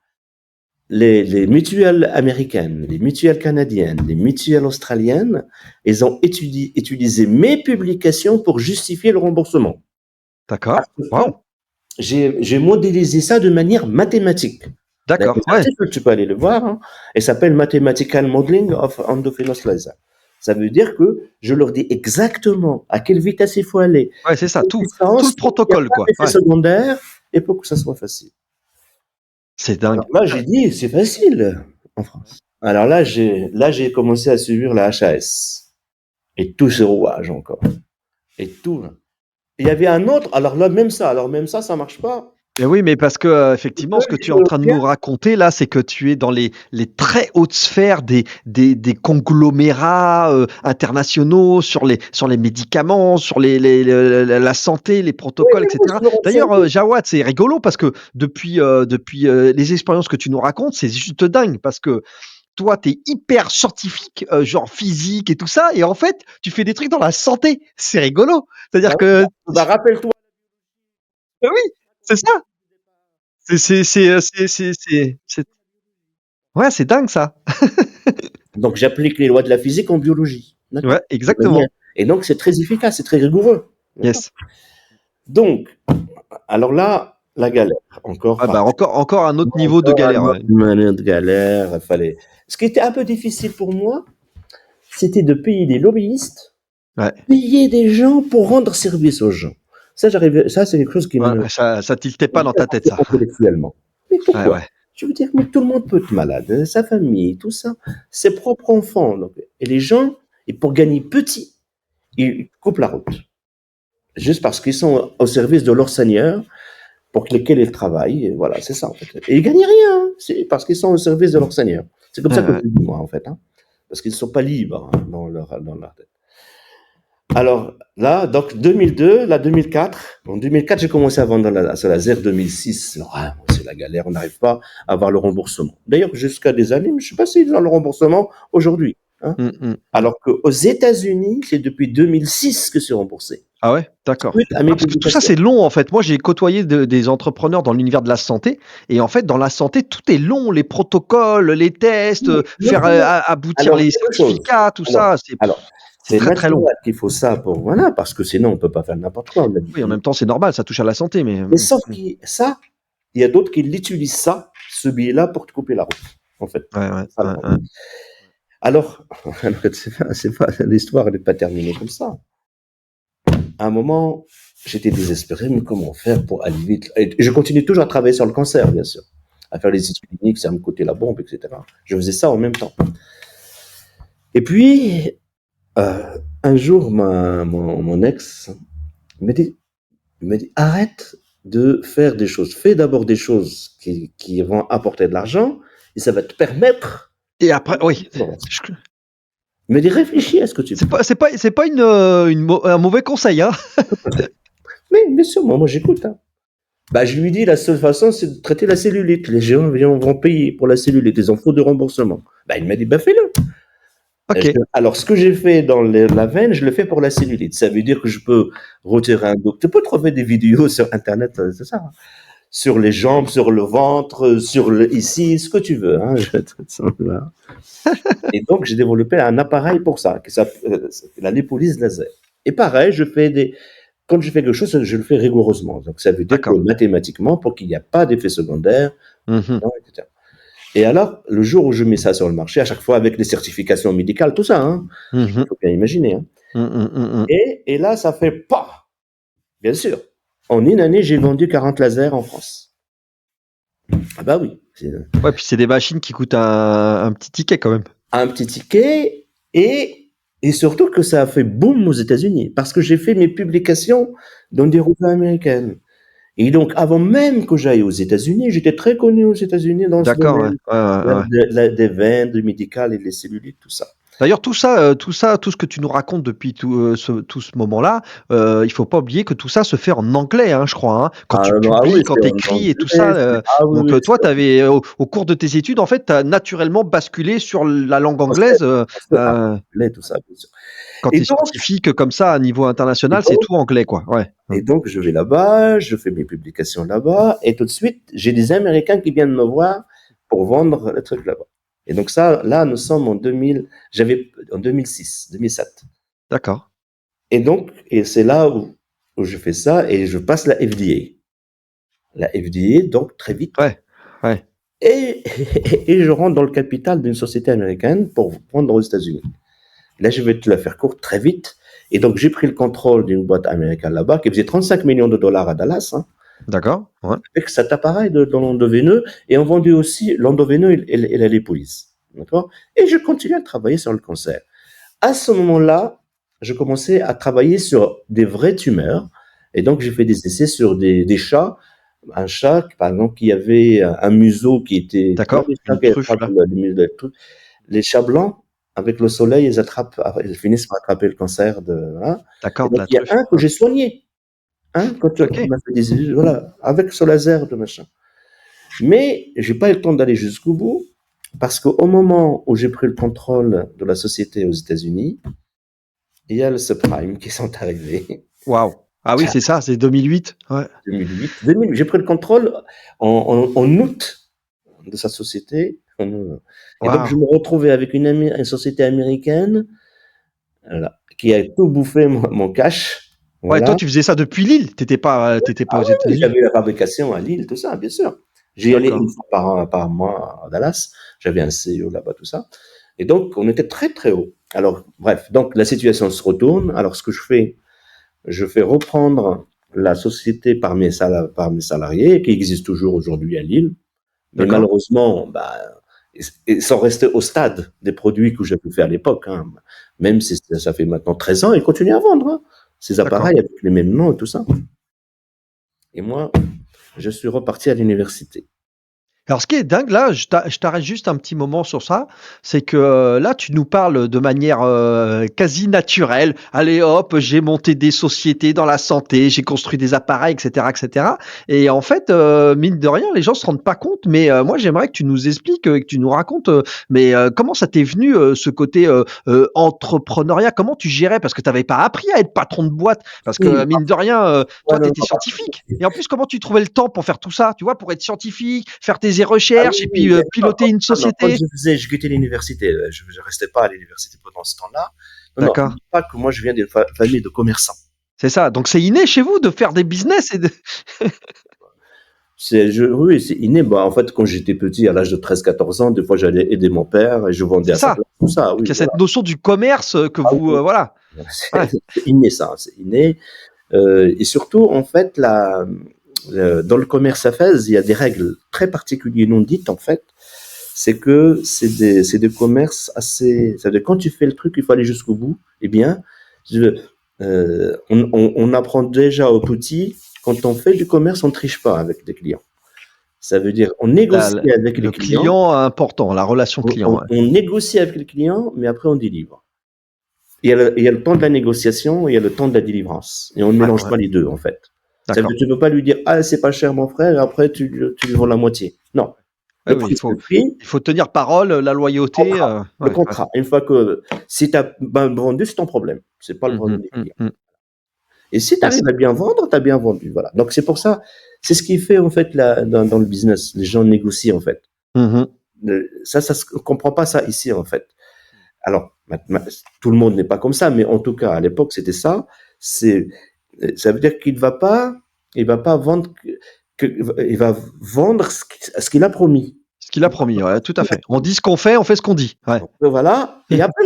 les mutuelles américaines, les mutuelles canadiennes, les mutuelles australiennes, ils ont utilisé mes publications pour justifier le remboursement. À D'accord. ce point, Waouh! j'ai modélisé ça de manière mathématique. D'accord, Les ouais. articles, tu peux aller le voir, hein, et ça s'appelle Mathematical Modeling of Endogenous Laser. Ça veut dire que je leur dis exactement à quelle vitesse il faut aller, Ouais, c'est à ça, quelle tout distance, le pour qu'il n'y ait protocole, pas quoi. d'effet Ouais, secondaire, et pour que ça soit facile. c'est Alors dingue. là, j'ai dit, c'est facile en France. Alors là, j'ai commencé à suivre la HAS. Et tous ces rouages encore. Et tout. Il y avait un autre, alors même ça marche pas. Mais oui, mais parce que, C'est effectivement, que ce que tu es en train de l'éolien, nous raconter là, c'est que tu es dans les très hautes sphères des conglomérats, internationaux sur les médicaments, sur les la santé, les oui, protocoles et mais moi, cetera. je me D'ailleurs, renseigne. Jawad, c'est rigolo parce que depuis, les expériences que tu nous racontes, c'est juste dingue parce que toi, tu es hyper scientifique, genre physique et tout ça et en fait, tu fais des trucs dans la santé. C'est rigolo. Bah C'est-à-dire oui, que rappelle-toi. bah oui, c'est ça. C'est ouais, c'est dingue ça. Donc, j'applique les lois de la physique en biologie. Ouais, D'accord? De manière. exactement. Et donc, c'est très efficace, c'est très rigoureux. D'accord? Yes. Donc, alors là, la galère. Encore Ah bah, pareil. encore un autre niveau de Encore galère, ouais. une autre galère. Il fallait. Ce qui était un peu difficile pour moi, c'était de payer des lobbyistes, Ouais, payer des gens pour rendre service aux gens. Ça, c'est quelque chose qui me ouais, ça tiltait pas dans ta tête ça. intellectuellement. Mais Ouais, pourquoi? ouais. Je veux dire, mais tout le monde peut être malade, sa famille, tout ça, ses propres enfants. Donc, et les gens, et pour gagner petit, ils coupent la route. Juste parce qu'ils sont au service de leur Seigneur, pour lesquels ils travaillent. Et voilà, c'est ça, en fait. Et ils gagnent rien, hein. C'est parce qu'ils sont au service de leur Seigneur. C'est comme Ouais, ça que je ouais. le dis, moi, en fait. Hein. Parce qu'ils ne sont pas libres, hein, dans leur tête. Alors là, donc 2002, là 2004. En 2004, j'ai commencé à vendre sur la ZER 2006. Ah, c'est la galère, on n'arrive pas à avoir le remboursement. D'ailleurs, jusqu'à des années, mais je ne sais pas s'ils ont le remboursement aujourd'hui. Hein. Mmh. Alors qu'aux États-Unis, c'est depuis 2006 que c'est remboursé. Ah ouais? D'accord. Suite à Ouais, mes parce que tout ça, publications. c'est long, en fait. Moi, j'ai côtoyé des entrepreneurs dans l'univers de la santé et en fait, dans la santé, tout est long, les protocoles, les tests, Oui, non faire, seulement. aboutir Alors, les deux choses. certificats, tout Alors, ça, alors, c'est c'est très, très long. naturel qu'il faut ça pour, voilà, parce que sinon on ne peut pas faire n'importe quoi, on a Oui, en dit. même temps, c'est normal, ça touche à la santé, mais Mais sauf que ça, il y a d'autres qui l'utilisent ça, ce billet-là, pour te couper la route, en fait. ouais, ouais, C'est ça le ouais, ouais. problème. Alors, l'histoire n'est pas terminée comme ça. À un moment, j'étais désespéré, mais comment faire pour aller vite? Et je continue toujours à travailler sur le cancer, bien sûr, à faire les études cliniques, ça me coûtait la bombe, etc. Je faisais ça en même temps. Et puis, un jour, mon ex me dit, arrête de faire des choses. Fais d'abord des choses qui vont apporter de l'argent et ça va te permettre. Et après, oui, je Il me dit, réfléchis à ce que tu fais. c'est pas un mauvais conseil, hein. Mais bien sûr, moi j'écoute. Hein. Bah, je lui dis, la seule façon, c'est de traiter la cellulite. Les gens vont payer pour la cellulite. Ils en font de remboursement. Bah, il m'a dit, bah, fais-le. OK. Alors, ce que j'ai fait dans la veine, je le fais pour la cellulite. Ça veut dire que je peux retirer un dos. Tu peux trouver des vidéos sur Internet, c'est ça. Hein. Sur les jambes, sur le ventre, ici, ce que tu veux. Hein, voilà. Et donc, j'ai développé un appareil pour ça, la lipolyse laser. Et pareil, quand je fais quelque chose, je le fais rigoureusement. Donc, ça veut dire que D'accord. mathématiquement, pour qu'il n'y ait pas d'effet secondaire, Mmh. etc. Et alors, le jour où je mets ça sur le marché, à chaque fois avec les certifications médicales, tout ça, hein, Mmh il mh. faut bien imaginer. Hein. Mmh. Et là, ça fait pas, bien sûr. En une année, j'ai vendu 40 lasers en France. Ah bah oui, c'est Ouais, puis c'est des machines qui coûtent un petit ticket quand même. un petit ticket et surtout que ça a fait boom aux États-Unis parce que j'ai fait mes publications dans des revues américaines. Et donc, avant même que j'aille aux États-Unis, j'étais très connu aux États-Unis dans ce D'accord, ouais. domaine Ouais, ouais, ouais. des veines, du médical et des cellulites, tout ça. D'ailleurs, tout ce que tu nous racontes depuis tout ce moment-là, il faut pas oublier que tout ça se fait en anglais, hein, je crois, hein? Quand Ah, tu non, ah oui, publies, quand c'est tu en écris et tout anglais. ça, Ah oui, donc oui, toi, c'est tu avais, au cours de tes études, en fait, tu as naturellement basculé sur la langue français, anglaise, anglais, tout ça, bien sûr. quand Et tu es donc, scientifique comme ça à niveau et international, c'est donc, tout anglais, quoi. Ouais. Mmh. et donc, je vais là-bas, je fais mes publications là-bas, et tout de suite, j'ai des Américains qui viennent me voir pour vendre le truc là-bas. Et donc ça, là, nous sommes en 2000, en 2006, 2007. D'accord. Et donc, et c'est là où je fais ça et je passe la FDA. la FDA, donc très vite. Ouais, ouais. Et, et je rentre dans le capital d'une société américaine pour vendre aux États-Unis. Là, je vais te la faire courte très vite. Et donc, j'ai pris le contrôle d'une boîte américaine là-bas qui faisait 35 millions de dollars à Dallas, hein, D'accord. Ouais. avec cet appareil de l'endoveineux, et on vendait aussi l'endoveineux et la lipolyse. D'accord? Et je continuais à travailler sur le cancer. À ce moment-là, je commençais à travailler sur des vraies tumeurs. Et donc, j'ai fait des essais sur des chats. Un chat, par exemple, qui avait un museau qui était, tu vois, D'accord. les chats Une qui truffe, attrapent là. les chats blancs, avec le soleil, ils finissent par attraper le cancer voilà. Et D'accord, de donc, la il y a truffe. un que Ouais. j'ai soigné, hein, quand on OK. m'a fait voilà, avec ce laser de machin. Mais j'ai pas eu le temps d'aller jusqu'au bout, parce qu'au moment où j'ai pris le contrôle de la société aux États-Unis, il y a le subprime qui sont arrivés. Waouh. Ah oui, c'est ça, c'est 2008. Ouais. 2008. J'ai pris le contrôle en août de sa société. Et donc, je Waouh. me retrouvais avec une société américaine, voilà, qui a tout bouffé mon cash. Ouais, toi, Voilà. tu faisais ça depuis Lille. T'étais pas Ah aux oui, oui, États-Unis. j'avais la fabrication à Lille, tout ça, bien sûr. J'y allais D'accord. une fois par mois à Dallas. J'avais un CEO là-bas, tout ça. Et donc, on était très, très haut. Alors, bref, donc la situation se retourne. Alors, ce que je fais reprendre la société par mes salariés, qui existent toujours aujourd'hui à Lille. Mais D'accord. malheureusement, bah, ils sont restés au stade des produits que j'avais fait à l'époque, hein. Même si ça fait maintenant 13 ans, ils continuent à vendre, hein, ces D'accord. appareils avec les mêmes noms et tout ça. Et moi, je suis reparti à l'université. Alors, ce qui est dingue, là, je t'arrête juste un petit moment sur ça, c'est que là, tu nous parles de manière quasi naturelle. Allez, hop, j'ai monté des sociétés dans la santé, j'ai construit des appareils, etc., etc. Et en fait, mine de rien, les gens se rendent pas compte. Mais moi, j'aimerais que tu nous expliques, que tu nous racontes, comment ça t'est venu ce côté entrepreneuriat, comment tu gérais, parce que tu n'avais pas appris à être patron de boîte, parce que Oui, mine de rien, ouais, toi, non, tu non, étais scientifique. Et en plus, comment tu trouvais le temps pour faire tout ça, tu vois, pour être scientifique, faire tes recherches oui, et oui, puis mais piloter une quand société? je quittais l'université, je restais pas à l'université pendant ce temps-là. Non, non, D'accord. n'oublie pas que moi, je viens d'une famille de commerçants. C'est ça. Donc c'est inné chez vous de faire des business et de Oui, c'est inné. Bah, en fait, quand j'étais petit, à l'âge de 13, 14 ans, des fois, j'allais aider mon père et je vendais c'est à sa ça. place. Tout ça, Donc il y oui, a voilà. cette notion du commerce que Ah vous oui, voilà. Ouais. c'est inné, ça, c'est inné. Et surtout, en fait, dans le commerce à Fès, il y a des règles très particulières non dites, en fait. C'est que c'est des commerces assez. Ça veut dire, quand tu fais le truc, il faut aller jusqu'au bout. Eh bien, je- on apprend déjà au petit, quand on fait du commerce, on ne triche pas avec des clients. Ça veut dire, on négocie avec les Le clients, client important, la relation client, ouais. on négocie avec les clients, mais après on délivre. Il y a le temps de la négociation et il y a le temps de la délivrance. Et on ne Ouais, mélange ouais. pas les deux, en fait. Ça veut dire, D'accord. tu ne peux pas lui dire, ah, c'est pas cher, mon frère, et après tu lui vends la moitié. Non. Ouais, Le oui, prix, c'est le prix. il faut tenir parole, la loyauté, Contrat. Le ouais, ouais. contrat. Une fois que, si tu as vendu, c'est ton problème. C'est pas le Mmh problème mh, des mmh clients. mh. Et si tu Yes. arrives à bien vendre, tu as bien vendu. Voilà. Donc, c'est pour ça, c'est ce qui fait, en fait, dans le business. Les gens négocient, en fait. Mmh mh. Ça se comprend pas ça ici, en fait. Alors, tout le monde n'est pas comme ça, mais en tout cas, à l'époque, c'était ça. C'est, ça veut dire il va pas vendre, il va vendre ce qu'il a promis. Ce qu'il a promis, ouais, tout à fait. On dit ce qu'on fait, on fait ce qu'on dit. Ouais. Donc, voilà. Et après,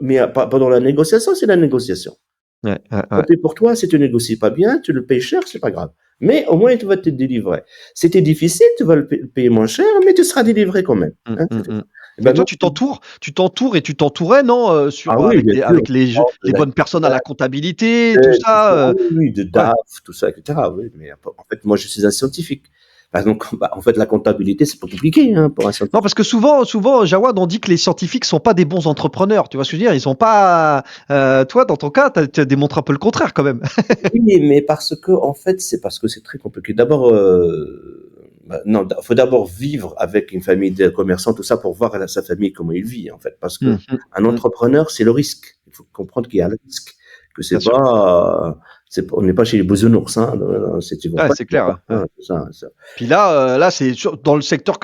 mais pendant la négociation, c'est la négociation. Ouais, ouais, ouais. Côté pour toi, si tu négocies pas bien, tu le payes cher, c'est pas grave. Mais au moins, il va te délivrer. Si c'est difficile, tu vas le payer moins cher, mais tu seras délivré quand même. Mmh, Hein, mmh, c'est tout. mmh. Et Mais ben toi, non. tu t'entoures et tu t'entourais, non, Ah sur oui, bien sûr. avec les Oh, les la bonnes personnes à la comptabilité, tout tout ça, ça, oui, oui, de ouais. DAF, tout ça, etc. Oui, mais en fait, moi, je suis un scientifique. Donc, bah, en fait, la comptabilité, c'est pas compliqué, hein, pour un Non, scientifique. parce que souvent, Jawad, on dit que les scientifiques sont pas des bons entrepreneurs. Tu vois ce que je veux dire? Ils sont pas. Toi, dans ton cas, tu démontres un peu le contraire quand même. Oui, mais parce que, en fait, c'est parce que c'est très compliqué. D'abord, non, faut d'abord vivre avec une famille de commerçants, tout ça, pour voir sa famille comment il vit, en fait. Parce que Mmh mh, un mmh. entrepreneur, c'est le risque. Il faut comprendre qu'il y a le risque. Que Bien sûr. on n'est pas chez les bisounours, hein. C'est, tu vas Ouais, pas, c'est clair, ouais, ouais. hein, ça. Puis là, c'est dans le secteur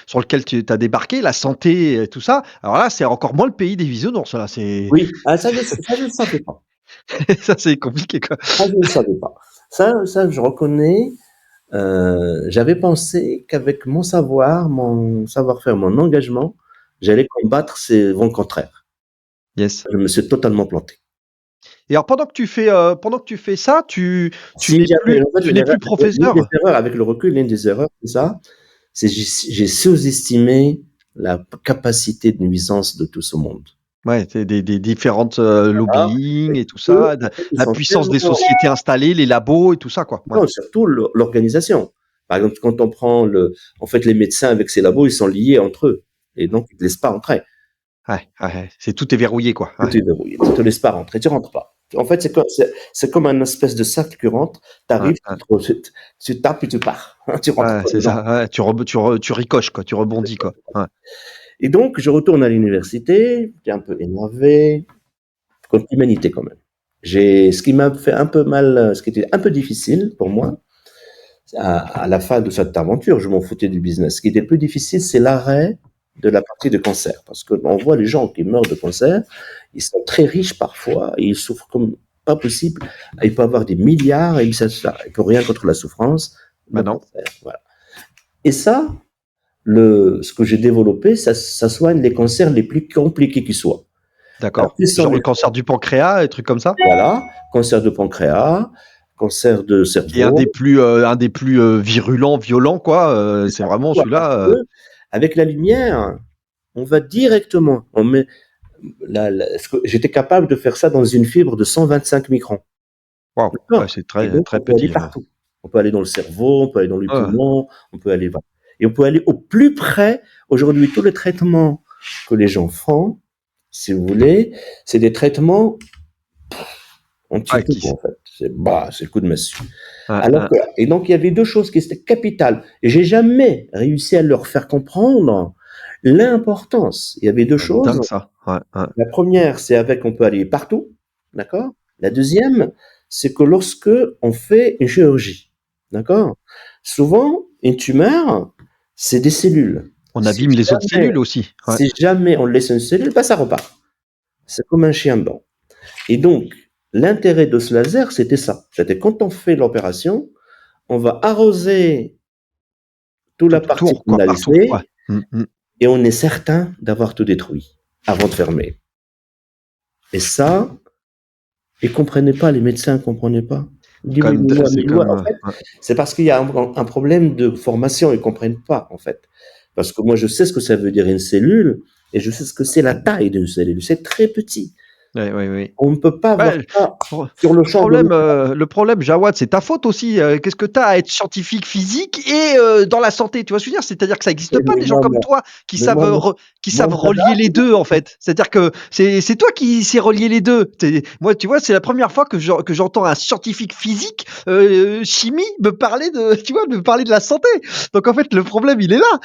sur lequel tu as débarqué, la santé et tout ça. Alors là, c'est encore moins le pays des bisounours, là. Oui, ah, ça, je ne savais pas. Ça, c'est compliqué, quoi. Ça, je ne savais pas. Ça, je reconnais. j'avais pensé qu'avec mon savoir-faire, mon engagement, j'allais combattre ces vents contraires. Yes. Je me suis totalement planté. Et alors pendant que tu fais ça, tu Si n'es j'avais, plus en fait, tu n'es plus l'une des professeur? erreurs, avec le recul, l'une des erreurs, c'est ça, c'est j'ai sous-estimé la capacité de nuisance de tout ce monde. Ouais, c'est des différentes, Voilà. lobbying et tout Eux, ça, en de fait, ils la sont puissance des tellement sociétés installées, les labos et tout ça, quoi. Ouais. non, surtout l'organisation. Par exemple, quand on prend en fait, les médecins avec ces labos, ils sont liés entre eux. Et donc, ils te laissent pas entrer. Ouais, ouais, tout est verrouillé, quoi. Tout Ouais. est verrouillé. Ils te laissent pas rentrer. Tu rentres pas. En fait, c'est comme un espèce de cercle qui rentre. Ouais, T'arrives, ouais. tu tapes et tu pars. Tu rentres Ouais, pas c'est dedans. ça. Ouais, tu ricoches, quoi, tu rebondis, quoi. Ouais. Et donc, je retourne à l'université. J'étais un peu énervé. Contre l'humanité, quand même. Ce qui m'a fait un peu mal, ce qui était un peu difficile pour moi, à la fin de cette aventure, je m'en foutais du business. Ce qui était le plus difficile, c'est l'arrêt de la partie de cancer. Parce qu'on voit les gens qui meurent de cancer, ils sont très riches parfois, et ils souffrent comme pas possible. Ils peuvent avoir des milliards, et ils ne peuvent rien contre la souffrance. Bah Le non. cancer, voilà. Et ça, ce que j'ai développé, ça soigne les cancers les plus compliqués qui soient. Alors, D'accord. quels sont Genre les, le cancer du pancréas, des trucs comme ça? voilà, cancer de pancréas, cancer de Qui est cerveau, un des plus, virulents, violents, quoi, c'est c'est ça. vraiment Pourquoi? Parce celui-là, que avec la lumière, on va directement, on met j'étais capable de faire ça dans une fibre de 125 microns. waouh, ouais, D'accord? c'est Et très, donc, très on peut aller petit, ouais. partout. On peut aller dans le cerveau, on peut aller dans les Ouais, poumons, on peut aller, voilà. Et on peut aller au plus près. Aujourd'hui, tous les traitements que les gens font, si vous voulez, c'est des traitements en petit ouais, coup, en fait. C'est le coup de massue. ouais, Alors ouais. que, et donc, il y avait deux choses qui étaient capitales. Et j'ai jamais réussi à leur faire comprendre l'importance. Il y avait deux C'est dingue choses. ça. Ouais, ouais. La première, c'est avec on peut aller partout, d'accord? La deuxième, c'est que lorsque on fait une chirurgie, d'accord? Souvent, une tumeur, c'est des cellules. On Si abîme les autres jamais, cellules aussi. Ouais. si jamais on laisse une cellule, bah, ça repart. C'est comme un chien blanc. Et donc, l'intérêt de ce laser, c'était ça. C'était quand on fait l'opération, on va arroser toute Tout la partie autour, qu'on quoi, a partout. Ouais. laissée Mmh. et on est certain d'avoir tout détruit avant de fermer. Et ça, ils comprenaient pas, les médecins ne comprenaient pas. Ils disent, Quand même d c'est mais quand ouais, même, en fait, ouais. c'est parce qu'il y a un problème de formation, ils comprennent pas, en fait. Parce que moi, je sais ce que ça veut dire une cellule, et je sais ce que c'est la taille d'une cellule. C'est très petit. Ouais, oui, oui. On ne peut pas voir Ouais, ça pour sur le champ de l'hôpital. le problème, Jawad, c'est ta faute aussi. Qu'est-ce que tu as à être scientifique physique et dans la santé? Tu vois ce que je veux dire? C'est-à-dire que ça existe pas Mais des gens moi, comme toi qui mais moi, savent mon dada, relier les 2 en fait. C'est-à-dire que c'est toi qui sais relier les 2. Moi, tu vois, c'est la première fois que j'entends un scientifique physique, chimie me parler de tu vois, me parler de la santé. Donc en fait, le problème, il est là.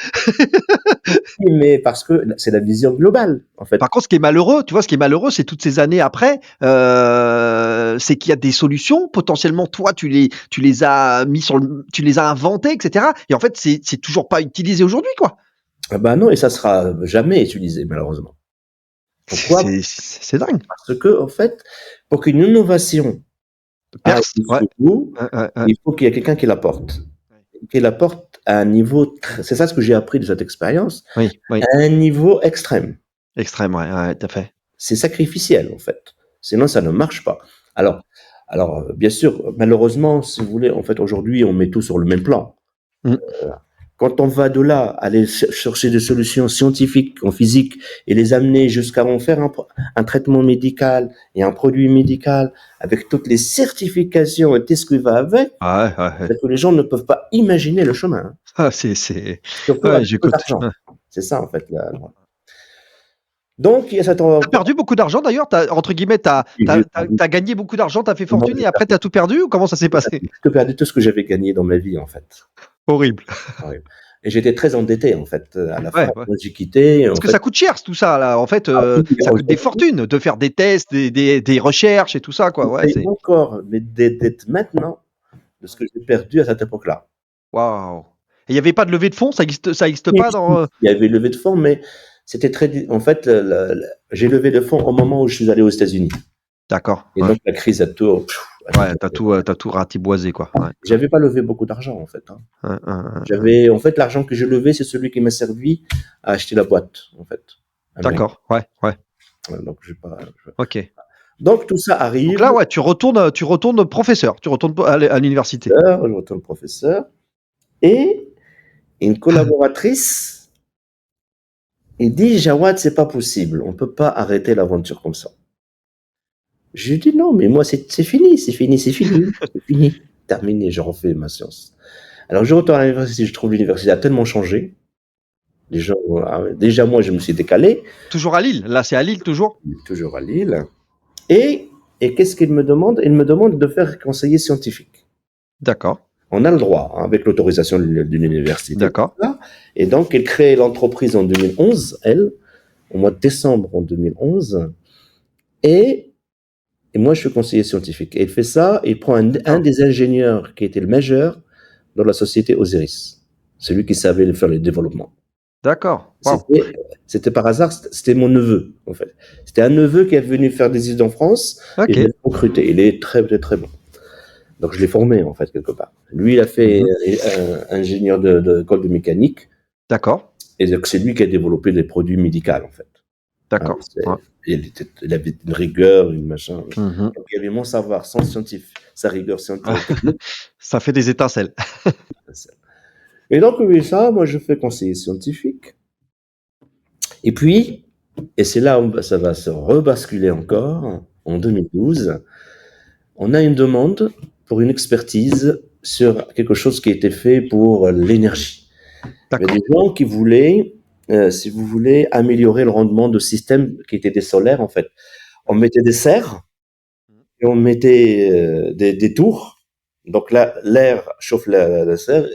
mais parce que c'est la vision globale, en fait. Par contre, ce qui est malheureux, tu vois, ce qui est malheureux, c'est toutes ces années après, c'est qu'il y a des solutions. Potentiellement, toi, tu les as mis tu les as inventées, etc. Et en fait, c'est toujours pas utilisé aujourd'hui, quoi. Ah ben non, et ça sera jamais utilisé, malheureusement. Pourquoi? C'est dingue. Parce que, en fait, pour qu'une innovation aille Perse, ouais, jusqu'au bout, ouais, ouais, ouais. il faut qu'il y ait quelqu'un qui la porte. Qui la porte à un niveau, c'est ça ce que j'ai appris de cette expérience, Oui, oui. à un niveau extrême. Extrême, ouais, ouais, tout à fait. C'est sacrificiel, en fait. Sinon, ça ne marche pas. Alors, bien sûr, malheureusement, si vous voulez, en fait, aujourd'hui, on met tout sur le même plan. Mmh. Quand on va de là, aller chercher des solutions scientifiques en physique et les amener jusqu'à en faire un traitement médical et un produit médical avec toutes les certifications et tout ce qui va avec, Ah ouais, ouais, ouais. c'est que les gens ne peuvent pas imaginer le chemin, hein. Ah, Surtout ouais, avec peu j'écoute. d'argent. Ouais. C'est ça, en fait. Donc, il y a cette, Tu perdu beaucoup d'argent d'ailleurs? Entre guillemets, t'as gagné beaucoup d'argent, t'as fait moi, fortune et après t'as tout perdu ou comment ça s'est passé? j'ai perdu tout ce que j'avais gagné dans ma vie, en fait. Horrible. Ouais. Et j'étais très endetté, en fait, à la fin. Ouais, ouais. Quand j'ai quitté, Parce en que fait, ça coûte cher tout ça là. En fait, ah oui, ça coûte des aujourd'hui, fortunes de faire des tests, des recherches et tout ça je quoi. Ouais, paye c'est encore mes dettes maintenant de ce que j'ai perdu à cette époque-là. waouh. Et il y avait pas de levée de fonds? Ça existe Oui, pas oui, dans, il y avait levé de fonds, mais c'était en fait, j'ai levé de fonds au moment où je suis allé aux États-Unis. D'accord, Et ouais. donc, la crise a tout, Ouais, t'as tout ratiboisé, quoi. Ouais. J'avais pas levé beaucoup d'argent, en fait. En fait, l'argent que j'ai levé, c'est celui qui m'a servi à acheter la boîte, en fait. D'accord, ouais. Donc, Ok. Donc, tout ça Donc arrive. là, ouais, tu retournes professeur, tu retournes à l'université. Je retourne professeur. Et une collaboratrice, il dit, Jawad, c'est pas possible. On peut pas arrêter l'aventure comme ça. Je lui dis, non, mais moi, c'est fini. C'est fini. Terminé, je refais ma science. Alors, je retourne à l'université, je trouve l'université a tellement changé. Déjà, moi, je me suis décalé. Toujours à Lille. Là, c'est à Lille, toujours. Toujours à Lille. Et qu'est-ce qu'il me demande? Il me demande de faire conseiller scientifique. D'accord. On a le droit, hein, avec l'autorisation d'une université. D'accord. Et donc, elle crée l'entreprise en 2011, au mois de décembre en 2011. Et moi, je suis conseiller scientifique. Et il fait ça, il prend un des ingénieurs qui était le majeur dans la société Osiris. Celui qui savait faire le développement. D'accord. Wow. C'était par hasard, c'était mon neveu, en fait. C'était un neveu qui est venu faire des études en France. Ok. Et je l'ai recruté. Il est très, très, très bon. Donc, je l'ai formé, en fait, quelque part. Lui, il a fait ingénieur d'école de mécanique. D'accord. Et donc, c'est lui qui a développé des produits médicaux, en fait. D'accord. Il avait une rigueur, une machin. Donc, il y avait mon savoir sans scientifique, sa rigueur scientifique. Ça fait des étincelles. Et donc, oui, ça, moi, je fais conseiller scientifique. Et puis, et c'est là où ça va se rebasculer encore, en 2012, on a une demande pour une expertise sur quelque chose qui a été fait pour l'énergie. Il y a des gens qui voulaient, si vous voulez, améliorer le rendement de systèmes qui étaient des solaires, en fait. On mettait des serres et on mettait des tours. Donc là, l'air chauffe la serre.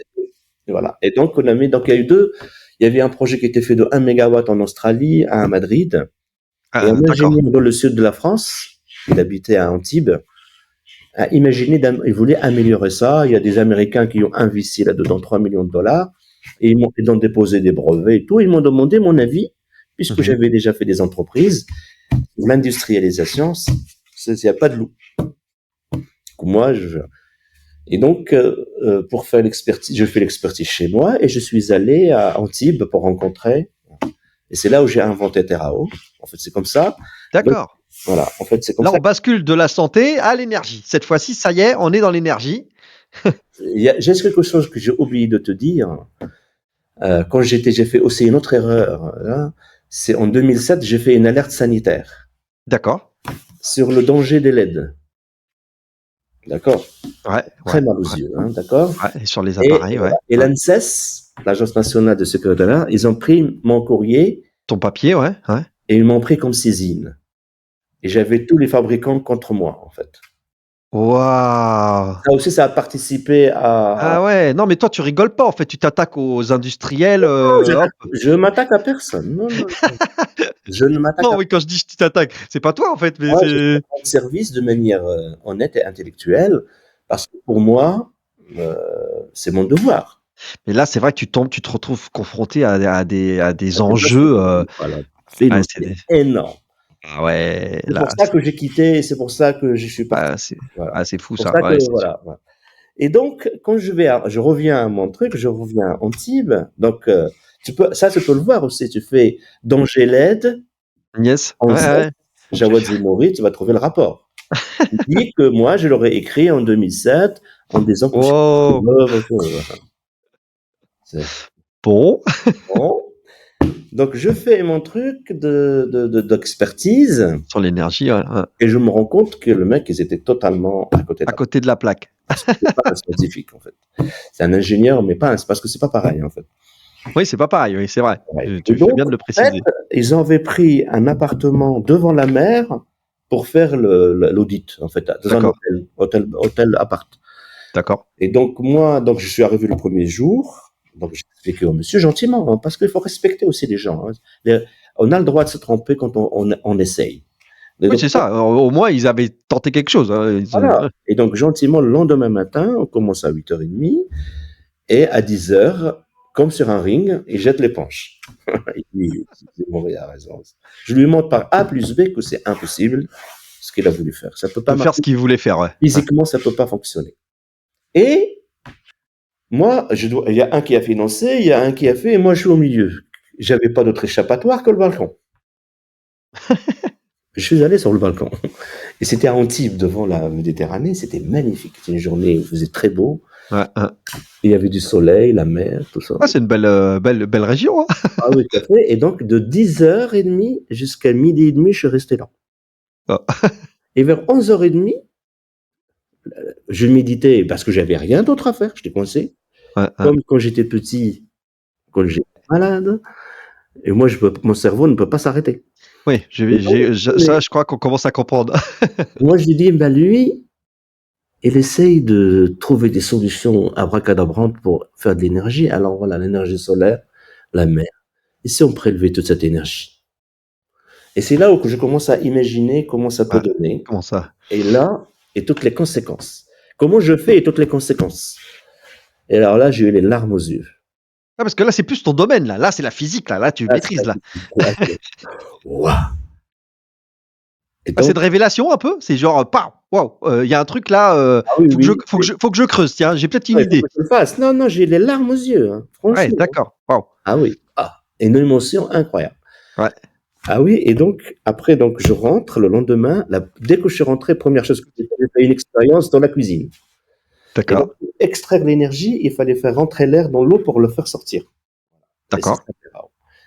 Et voilà. Et donc, il y avait un projet qui était fait de 1 mégawatt en Australie, à Madrid. Et un ingénieur dans le sud de la France, il habitait à Antibes, a imaginé, il voulait améliorer ça. Il y a des Américains qui ont investi là-dedans 3 millions de dollars. Et ils ont déposé des brevets et tout. Ils m'ont demandé mon avis, puisque j'avais déjà fait des entreprises. L'industrialisation, il n'y a pas de loup. Et donc, pour faire l'expertise, je fais l'expertise chez moi et je suis allé à Antibes pour rencontrer. Et c'est là où j'ai inventé Terrao. En fait, c'est comme ça. D'accord. Donc, voilà. En fait, c'est comme là, ça. On bascule de la santé à l'énergie. Cette fois-ci, ça y est, on est dans l'énergie. J'ai quelque chose que j'ai oublié de te dire. Quand j'ai fait aussi une autre erreur. Hein, c'est en 2007, j'ai fait une alerte sanitaire. D'accord. Sur le danger des LED. D'accord. Très mal aux yeux, hein, d'accord. Et sur les appareils, Et l'ANSES, l'Agence nationale de sécurité de l'Air, ils ont pris mon courrier. Ton papier, Et ils m'ont pris comme saisine. Et j'avais tous les fabricants contre moi, en fait. Waouh. Ça aussi, ça a participé à. Ah ouais, non, mais toi, tu rigoles pas, en fait, tu t'attaques aux industriels. Je m'attaque à personne. Non. Je ne m'attaque Non, oui, quand je dis tu t'attaques, c'est pas toi, en fait, mais je rends service de manière honnête et intellectuelle, parce que pour moi, c'est mon devoir. Mais là, c'est vrai que tu te retrouves confronté à des enjeux. Voilà, c'est énorme. Ah ouais. C'est pour ça que j'ai quitté, et c'est pour ça que je suis parti. C'est fou ça. Voilà. Et donc, quand je reviens à mon truc, je reviens à Antibes. Donc, tu peux le voir aussi. Tu fais danger LED. Yes. Jawad Zimouri, tu vas trouver le rapport. Il dit que moi, je l'aurais écrit en 2007 en disant que Bon. Donc, je fais mon truc d'expertise sur l'énergie, et je me rends compte que le mec, ils étaient totalement à côté de la plaque. C'est pas un scientifique, en fait. C'est un ingénieur, mais pas parce que c'est pas pareil, en fait. Oui, c'est pas pareil, oui, c'est vrai. Tu fais bien de le préciser. En fait, ils avaient pris un appartement devant la mer pour faire l'audit, en fait, dans un hôtel appart. D'accord. Et donc, moi, je suis arrivé le premier jour. Donc, j'ai expliqué au monsieur gentiment, hein, parce qu'il faut respecter aussi les gens. Hein. On a le droit de se tromper quand on essaye. Oui, c'est ça. Au moins, ils avaient tenté quelque chose. Voilà. Et donc, gentiment, le lendemain matin, on commence à 8h30 et à 10h, comme sur un ring, il jette l'éponge. Il a raison. Je lui montre par A plus B que c'est impossible. ce qu'il a voulu faire. Ça peut pas De faire marcher. ce qu'il voulait faire, ouais. Physiquement, ça peut pas fonctionner. Et moi, il y a un qui a financé, il y a un qui a fait, et moi, je suis au milieu. J'avais pas d'autre échappatoire que le balcon. Je suis allé sur le balcon. Et c'était à Antibes, devant la Méditerranée. C'était magnifique. C'était une journée où il faisait très beau. Ouais. Il y avait du soleil, la mer, tout ça. Ah, c'est une belle région. Hein. Ah oui, tout à fait. Et donc, de 10h30 jusqu'à 12h30, je suis resté là. Ah. Et vers 11h30, je méditais parce que j'avais rien d'autre à faire. J'étais coincé. Ouais. Comme quand j'étais petit, quand j'étais malade. Et moi, mon cerveau ne peut pas s'arrêter. Oui, ça, je crois qu'on commence à comprendre. Moi, je lui dis, ben lui, il essaye de trouver des solutions abracadabrantes pour faire de l'énergie. Alors voilà, l'énergie solaire, la mer. Et si on prélevait toute cette énergie? Et c'est là où je commence à imaginer comment ça peut donner. Comment ça? Et là, et toutes les conséquences. Comment je fais et toutes les conséquences. Et alors là, j'ai eu les larmes aux yeux. Ah, parce que là, c'est plus ton domaine, là. Là, c'est la physique, là. Là, tu maîtrises, là. Waouh! C'est de révélation, un peu? C'est genre, waouh, il y a un truc, là, faut que je creuse, tiens. J'ai peut-être une idée. Faut que je le fasse. Non, j'ai les larmes aux yeux, hein, franchement. Ouais, d'accord. Waouh. Ah oui. Une émotion incroyable. Ouais. Ah oui, et donc, après, donc, je rentre le lendemain. Dès que je suis rentré, première chose que j'ai fait une expérience dans la cuisine. D'accord. Et donc, pour extraire l'énergie, il fallait faire rentrer l'air dans l'eau pour le faire sortir. D'accord.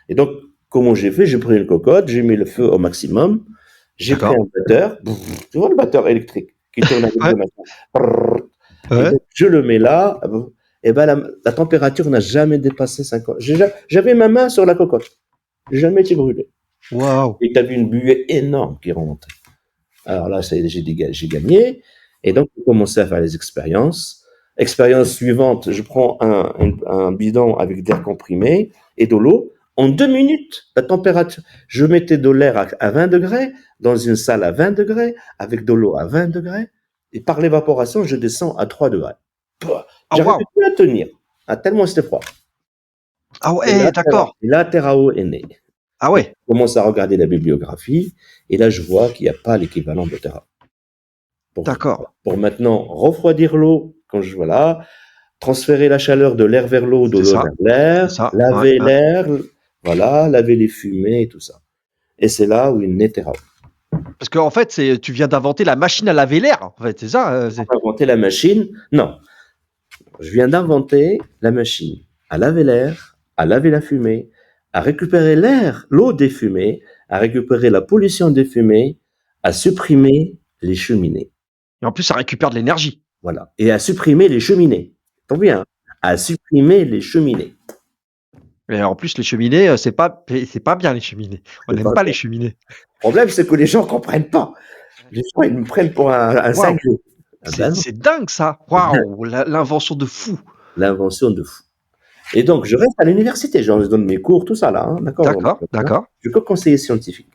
Et donc, comment j'ai fait? J'ai pris une cocotte, j'ai mis le feu au maximum, j'ai pris un batteur, tu vois le batteur électrique qui tourne avec le matin. Et donc, je le mets là, et ben la température n'a jamais dépassé 50. J'avais ma main sur la cocotte, jamais été brûlé. Waouh. Et tu as vu une buée énorme qui remontait. Alors là, j'ai gagné. Et donc, j'ai commencé à faire les expériences. Expérience suivante, je prends un bidon avec d'air comprimé et de l'eau. En 2 minutes, la température, je mettais de l'air à 20 degrés dans une salle à 20 degrés avec de l'eau à 20 degrés. Et par l'évaporation, je descends à 3 degrés. J'arrivais plus à tenir. Tellement c'était froid. Ah ouais, d'accord. Et là, Terrao est né. Ah ouais. Je commence à regarder la bibliographie et là, je vois qu'il n'y a pas l'équivalent de Terrao. D'accord. Pour maintenant refroidir l'eau, transférer la chaleur de l'air vers l'eau, de l'eau vers l'air, laver l'air, laver les fumées et tout ça. Et c'est là où il naît Terrao. Parce qu'en fait, tu viens d'inventer la machine à laver l'air, en fait, c'est ça? Inventer la machine? Non. Je viens d'inventer la machine à laver l'air, à laver la fumée, à récupérer l'eau des fumées, à récupérer la pollution des fumées, à supprimer les cheminées. Et en plus, ça récupère de l'énergie. Voilà. Et à supprimer les cheminées. T'en bien, à supprimer les cheminées. Et en plus, les cheminées, c'est pas bien, les cheminées. On n'aime pas les cheminées. Le problème, c'est que les gens comprennent pas. Les gens, ils me prennent pour un cinglé. C'est dingue, ça. Waouh, l'invention de fou. L'invention de fou. Et donc, je reste à l'université. Je donne mes cours, tout ça, là. Hein, d'accord. Je suis que conseiller scientifique.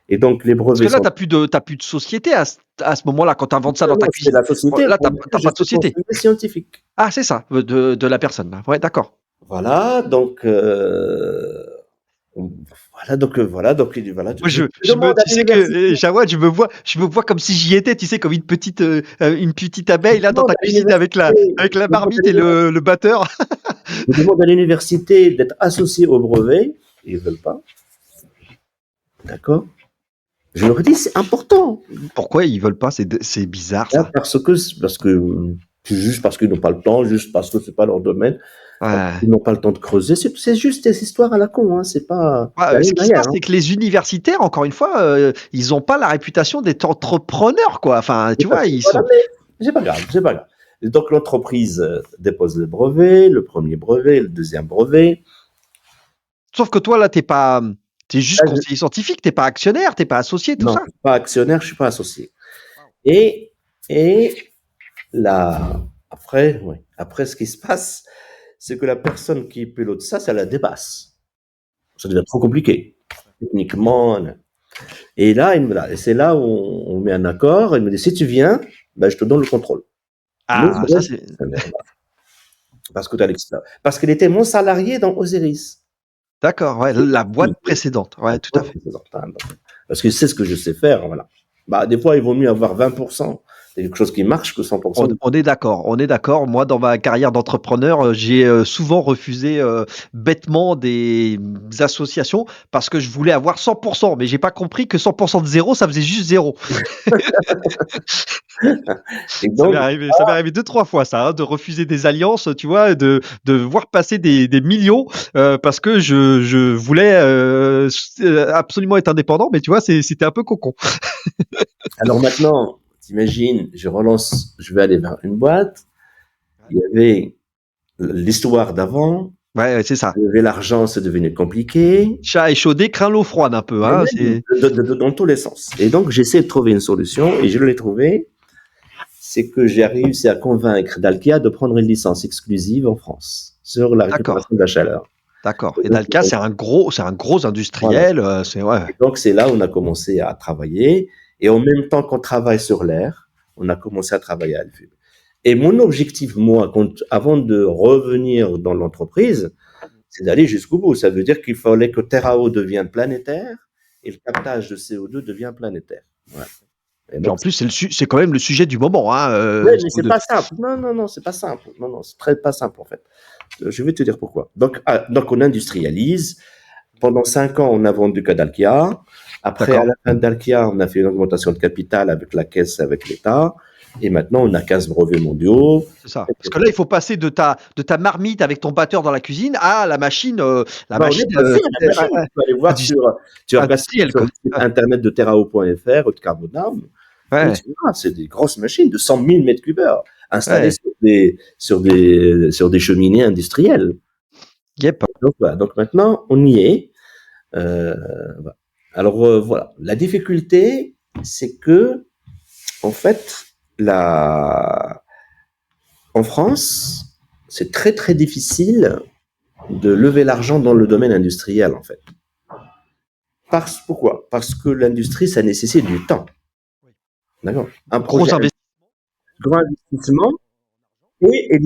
Et donc, les brevets. Parce que là, t'as plus de société à ce moment-là, quand tu inventes ça dans ta cuisine. C'est la société. Là, t'as pas de société. Scientifique. Ah, c'est ça, de la personne, là. Ouais, d'accord. Voilà, donc. Voilà. Tu sais que Jawad, je me vois comme si j'y étais, tu sais, comme une petite abeille là dans ta cuisine avec la marmite et le batteur. Je demande à l'université d'être associé au brevet, ils veulent pas. D'accord. Je leur dis c'est important. Pourquoi ils veulent pas? C'est bizarre ça. Parce que juste parce qu'ils n'ont pas le temps, juste parce que c'est pas leur domaine. Ouais. Ils n'ont pas le temps de creuser. C'est juste des histoires à la con. Hein. C'est pas. Ce qui se passe, c'est que les universitaires, encore une fois, ils n'ont pas la réputation d'être entrepreneurs, quoi. Enfin, tu vois, ils sont. C'est pas grave. Et donc l'entreprise dépose le brevet, le premier brevet, le deuxième brevet. Sauf que toi, là, t'es juste conseiller scientifique, t'es pas actionnaire, t'es pas associé, tout ça. Non, je suis pas actionnaire, je suis pas associé. Et là, après, ce qui se passe, c'est que la personne qui pilote ça la dépasse. Ça devient trop compliqué, techniquement. Et là, c'est là où on met un accord. Il me dit, si tu viens, je te donne le contrôle. Ah, ça c'est. Parce que tu as l'expérience. Parce qu'il était mon salarié dans Osiris. D'accord, ouais, la boîte précédente. Ouais, tout à fait. Parce que c'est ce que je sais faire, voilà. Bah, des fois, il vaut mieux avoir 20% de quelque chose qui marche que 100%. On est d'accord, on est d'accord. Moi, dans ma carrière d'entrepreneur, j'ai souvent refusé bêtement des associations parce que je voulais avoir 100%, mais j'ai pas compris que 100% de zéro, ça faisait juste zéro. Et donc, Ça m'est arrivé 2-3 fois ça, hein, de refuser des alliances, tu vois, de voir passer des millions parce que je voulais absolument être indépendant, mais tu vois, c'était un peu cocon. alors maintenant, t'imagines, je vais aller vers une boîte. Il y avait l'histoire d'avant, Ouais, c'est ça. il y avait l'argent, c'est devenu compliqué. Chat échaudé craint l'eau froide un peu, Mais hein. même dans tous les sens. Et donc, j'essaie de trouver une solution et je l'ai trouvée. C'est que j'ai réussi à convaincre Dalkia de prendre une licence exclusive en France sur la D'accord, récupération de la chaleur. d'accord. Et Et donc, Dalkia, c'est un gros voilà. industriel. C'est ouais. Et donc, c'est là où on a commencé à travailler. Et en même temps qu'on travaille sur l'air, on a commencé à travailler à Alphube. Et mon objectif, moi, avant de revenir dans l'entreprise, c'est d'aller jusqu'au bout. Ça veut dire qu'il fallait que Terrao devienne planétaire et le captage de CO2 devient planétaire. Ouais. Et Puis donc, en plus, c'est quand même le sujet du moment, hein. ouais, mais c'est pas simple. Non, non, non, c'est pas simple. Non, non, c'est très pas simple en fait. Je vais te dire pourquoi. Donc on industrialise. Pendant 5 ans, on a vendu qu'à Dalkia. Après, à la fin de Dalkia, on a fait une augmentation de capital avec la caisse, avec l'État. Et maintenant, on a 15 brevets mondiaux. C'est ça. Parce que là, il faut passer de ta marmite avec ton batteur dans la cuisine à la machine, Bah, on est passé à la machine. Tu peux aller voir tu regardes industrielle, sur quoi. le site internet de terrao.fr ou de Carbonam. Et Ouais, tu verras, c'est des grosses machines de 100 000 mètres cubes heure installées ouais. sur des cheminées industrielles. Yep. Donc, voilà. Donc maintenant, on y est. Voilà. Alors voilà, la difficulté, c'est que en fait, en France, c'est très très difficile de lever l'argent dans le domaine industriel en fait. Pourquoi? Parce que l'industrie, ça nécessite du temps. D'accord? Un Gros projet, un investissement. grand investissement. Et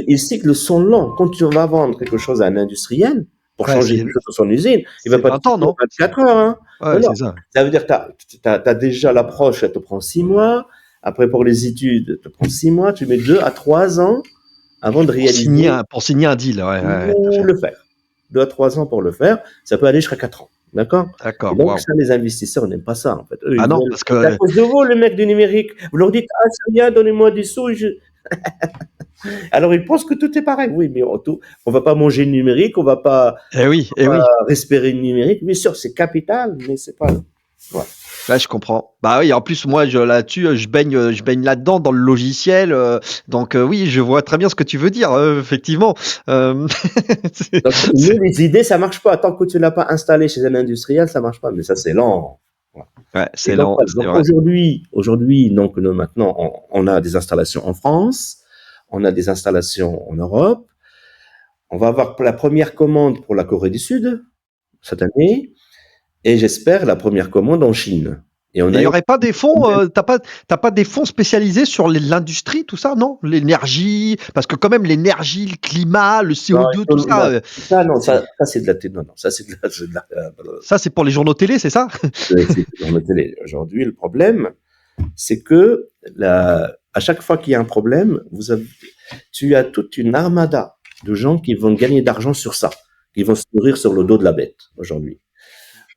les cycles sont longs. Quand tu vas vendre quelque chose à un industriel, pour Ouais, changer quelque chose dans son usine, il va c'est pas te 20 ans, faire non? 24 heures. Hein. Non, Ouais, non. c'est ça. Ça veut dire que tu as déjà l'approche, ça te prend 6 mois. Après, pour les études, ça te prend 6 mois. Tu mets 2 à 3 ans avant de réaliser Pour signer un deal. Ouais, ouais, tout à ou fait. le faire. 2 à 3 ans pour le faire. Ça peut aller jusqu'à 4 ans. D'accord? Et D'accord, donc, waouh. ça, les investisseurs n'aiment pas ça, en fait. Eux, Ah ils non, veulent. parce C'est à que cause de vous, le mec du numérique. Vous leur dites, ah, c'est rien, donnez-moi des sous. Alors, ils pensent que tout est pareil. Oui, mais on va pas manger le numérique, on va pas eh oui. respirer le numérique. Bien sûr, c'est capital, mais c'est pas. Voilà. Ouais, je comprends. Bah oui, en plus moi là-dessus, je baigne là-dedans dans le logiciel, donc oui, je vois très bien ce que tu veux dire, effectivement. C'est Donc, c'est nous, les idées, ça marche pas. Tant que tu l'as pas installé chez un industriel, ça marche pas. Mais ça, c'est lent. Voilà. ouais, Et c'est donc, lent, voilà. c'est Donc vrai. aujourd'hui, donc nous maintenant, on a des installations en France, on a des installations en Europe. On va avoir la première commande pour la Corée du Sud cette année, et j'espère la première commande en Chine. Et on Et il a y eu aurait pas des fonds, tu pas des fonds spécialisés sur l'industrie, tout ça, non? L'énergie, parce que quand même l'énergie, le climat, le non, CO2, tout ça, ça, non, c'est ça c'est de la non, non, ça ça c'est pour les journaux télé, c'est ça? c'est dans la télé. Aujourd'hui, le problème, c'est que à chaque fois qu'il y a un problème, tu as toute une armada de gens qui vont gagner d'argent sur ça, qui vont se nourrir sur le dos de la bête aujourd'hui.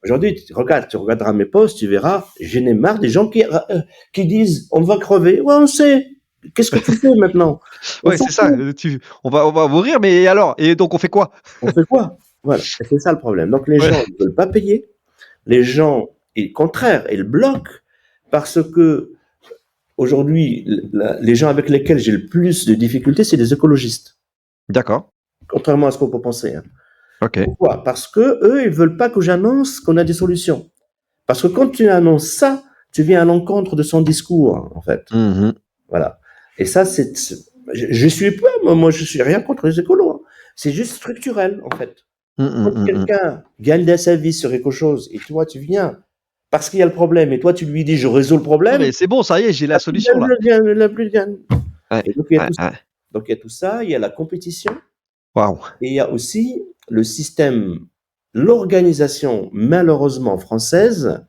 Aujourd'hui, tu regarderas mes posts, tu verras, j'en ai marre des gens qui disent on va crever. Ouais, on sait. Qu'est-ce que tu fais maintenant? On Ouais, s'en c'est ça, fout. on va mourir, mais alors? Et donc on fait quoi? On fait quoi? Voilà. Et c'est ça le problème. Donc les Ouais. gens ne veulent pas payer. Les gens, et contraire, ils bloquent parce que aujourd'hui, les gens avec lesquels j'ai le plus de difficultés, c'est les écologistes. D'accord, Contrairement à ce qu'on peut penser. Hein. OK. Pourquoi? Parce que eux, ils veulent pas que j'annonce qu'on a des solutions. Parce que quand tu annonces ça, tu viens à l'encontre de son discours, en fait. Mmh. Voilà. Et ça, je suis pas, moi, je suis rien contre les écolos. Hein. C'est juste structurel, en fait. Quand Mmh. quelqu'un gagne sa vie sur quelque chose et toi, tu viens parce qu'il y a le problème et toi, tu lui dis, je résous le Non, problème, mais c'est bon, ça y est, j'ai la la plus solution gagne, là. la plus gagne. Ouais, Et donc, il y a ouais, tout ça. ouais. Donc, il y a tout ça, il y a la compétition Waouh! et il y a aussi le système, l'organisation, malheureusement française,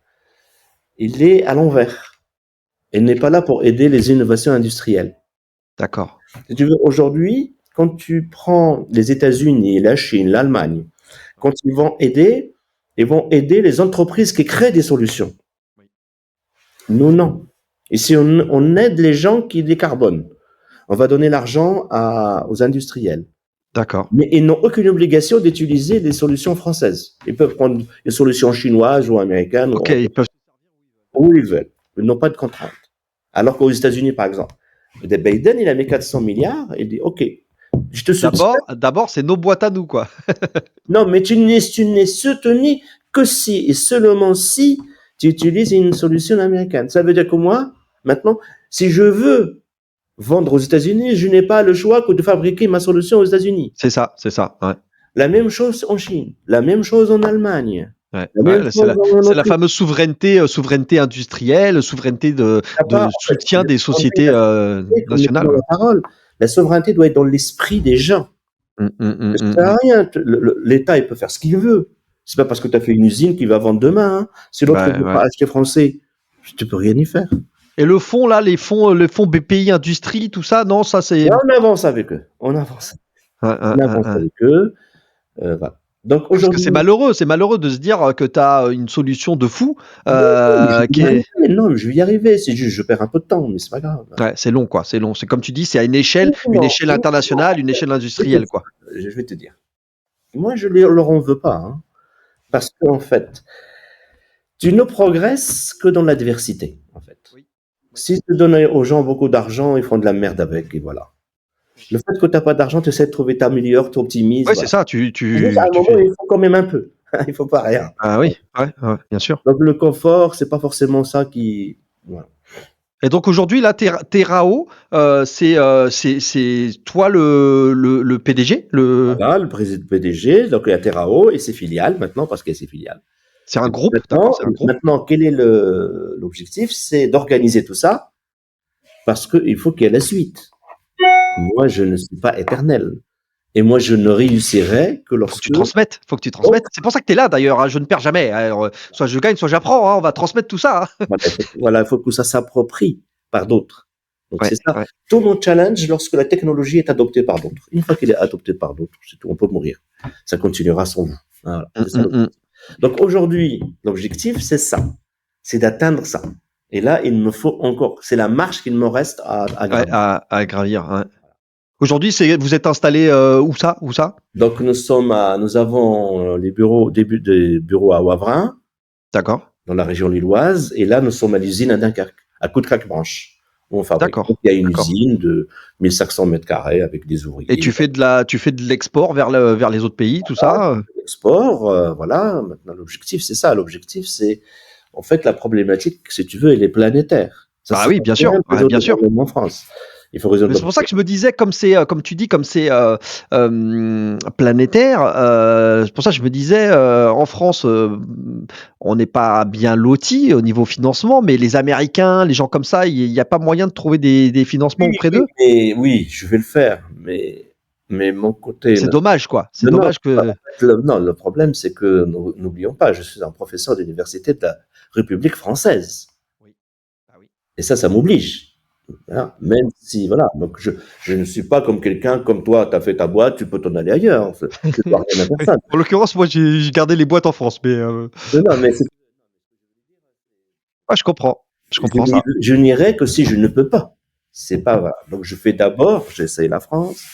il est à l'envers. Elle n'est pas là pour aider les innovations industrielles. D'accord. Si tu veux, aujourd'hui, quand tu prends les États-Unis, la Chine, l'Allemagne, quand ils vont aider les entreprises qui créent des solutions. Nous, non. Ici, on aide les gens qui décarbonent. On va donner l'argent aux industriels. D'accord. Mais ils n'ont aucune obligation d'utiliser des solutions françaises. Ils peuvent prendre une solution chinoise ou américaine Ok, ils peuvent. où ils veulent. Ils n'ont pas de contraintes. Alors qu'aux États-Unis, par exemple, Biden, il a mis 400 milliards, il dit, OK, je te soutiens. D'abord, c'est nos boîtes à nous, quoi. Non, mais tu n'es soutenu que si et seulement si tu utilises une solution américaine. Ça veut dire que moi, maintenant, si je veux vendre aux États-Unis, je n'ai pas le choix que de fabriquer ma solution aux États-Unis. C'est ça, ouais. La même chose en Chine, la même chose en Allemagne. Ouais, c'est la fameuse souveraineté industrielle, souveraineté de soutien des sociétés nationales. La parole, la souveraineté doit être dans l'esprit des gens. Ça sert à rien. L'État, il peut faire ce qu'il veut. C'est pas parce que tu as fait une usine qu'il va vendre demain. Hein. Si l'autre ne veut pas acheter français, tu peux rien y faire. Et le fonds, là, les fonds BPI Industrie, tout ça, non, ça c'est. On avance avec eux. On avance avec eux. Voilà. Donc aujourd'hui, parce que c'est malheureux de se dire que tu as une solution de fou. Non, je vais y arriver. C'est juste, je perds un peu de temps, mais c'est pas grave. Ouais, c'est long, quoi. C'est long. C'est comme tu dis, c'est à une échelle internationale, une échelle industrielle, quoi. Je vais te dire. Moi, je leur en veux pas, hein, parce qu'en fait, tu ne progresses que dans l'adversité, en fait. Oui. Si tu donnes aux gens beaucoup d'argent, ils font de la merde avec, et voilà. Le fait que tu n'as pas d'argent, tu essaies de trouver ta meilleure, tu optimises. Oui, voilà. C'est ça. À un moment, il faut quand même un peu. Il faut pas rien. Ah oui, bien sûr. Donc le confort, c'est pas forcément ça qui. Voilà. Et donc aujourd'hui, là, Terrao, c'est toi le PDG, Voilà, le président PDG. Donc il y a Terrao et ses filiales maintenant parce qu'il y a ses filiales. C'est un groupe. Maintenant, quel est l'objectif? C'est d'organiser tout ça parce qu'il faut qu'il y ait la suite. Moi, je ne suis pas éternel. Et moi, je ne réussirai que lorsque... Faut que tu transmettes. C'est pour ça que tu es là, d'ailleurs. Hein. Je ne perds jamais. Alors, soit je gagne, soit j'apprends. Hein. On va transmettre tout ça. Hein. Voilà, il faut que ça s'approprie par d'autres. Donc, c'est ça. Ouais. Tout mon challenge lorsque la technologie est adoptée par d'autres. Une fois qu'elle est adoptée par d'autres, c'est tout. On peut mourir. Ça continuera sans vous. Voilà, c'est ça, donc, aujourd'hui, l'objectif, c'est ça. C'est d'atteindre ça. Et là, il me faut encore... C'est la marche qu'il me reste à gravir. À gravir, ouais. Aujourd'hui, vous êtes installé où ça? Donc nous avons des bureaux à Wavrin. D'accord. Dans la région lilloise, et là nous sommes à l'usine à Dunkerque, à Coudrecq-Branche. Où on fabrique. D'accord. Il y a une usine de 1500 mètres carrés avec des ouvriers. Et tu fais de l'export vers les autres pays, tout ça? L'export, voilà. Maintenant l'objectif, c'est ça. L'objectif, c'est en fait la problématique, si tu veux, elle est planétaire. Ça, oui, bien sûr. Bien sûr. En France. Il faut résoudre. C'est pour ça que je me disais, comme tu dis, comme c'est planétaire, c'est pour ça que je me disais, en France, on n'est pas bien lotis au niveau financement, mais les Américains, les gens comme ça, il n'y a pas moyen de trouver des financements auprès d'eux? Oui, je vais le faire, mais mon côté... C'est dommage, quoi. C'est dommage que... Non, le problème, c'est que, n'oublions pas, je suis un professeur d'université de la République française. Oui. Ah oui. Et ça m'oblige. Voilà. Même si, voilà, donc je ne suis pas comme quelqu'un comme toi, tu as fait ta boîte, tu peux t'en aller ailleurs. Je dois rien à personne. En l'occurrence, moi, j'ai gardé les boîtes en France, mais... Non, mais je comprends ça. Je n'irai que si je ne peux pas. C'est pas voilà. Donc je fais d'abord, j'essaye la France.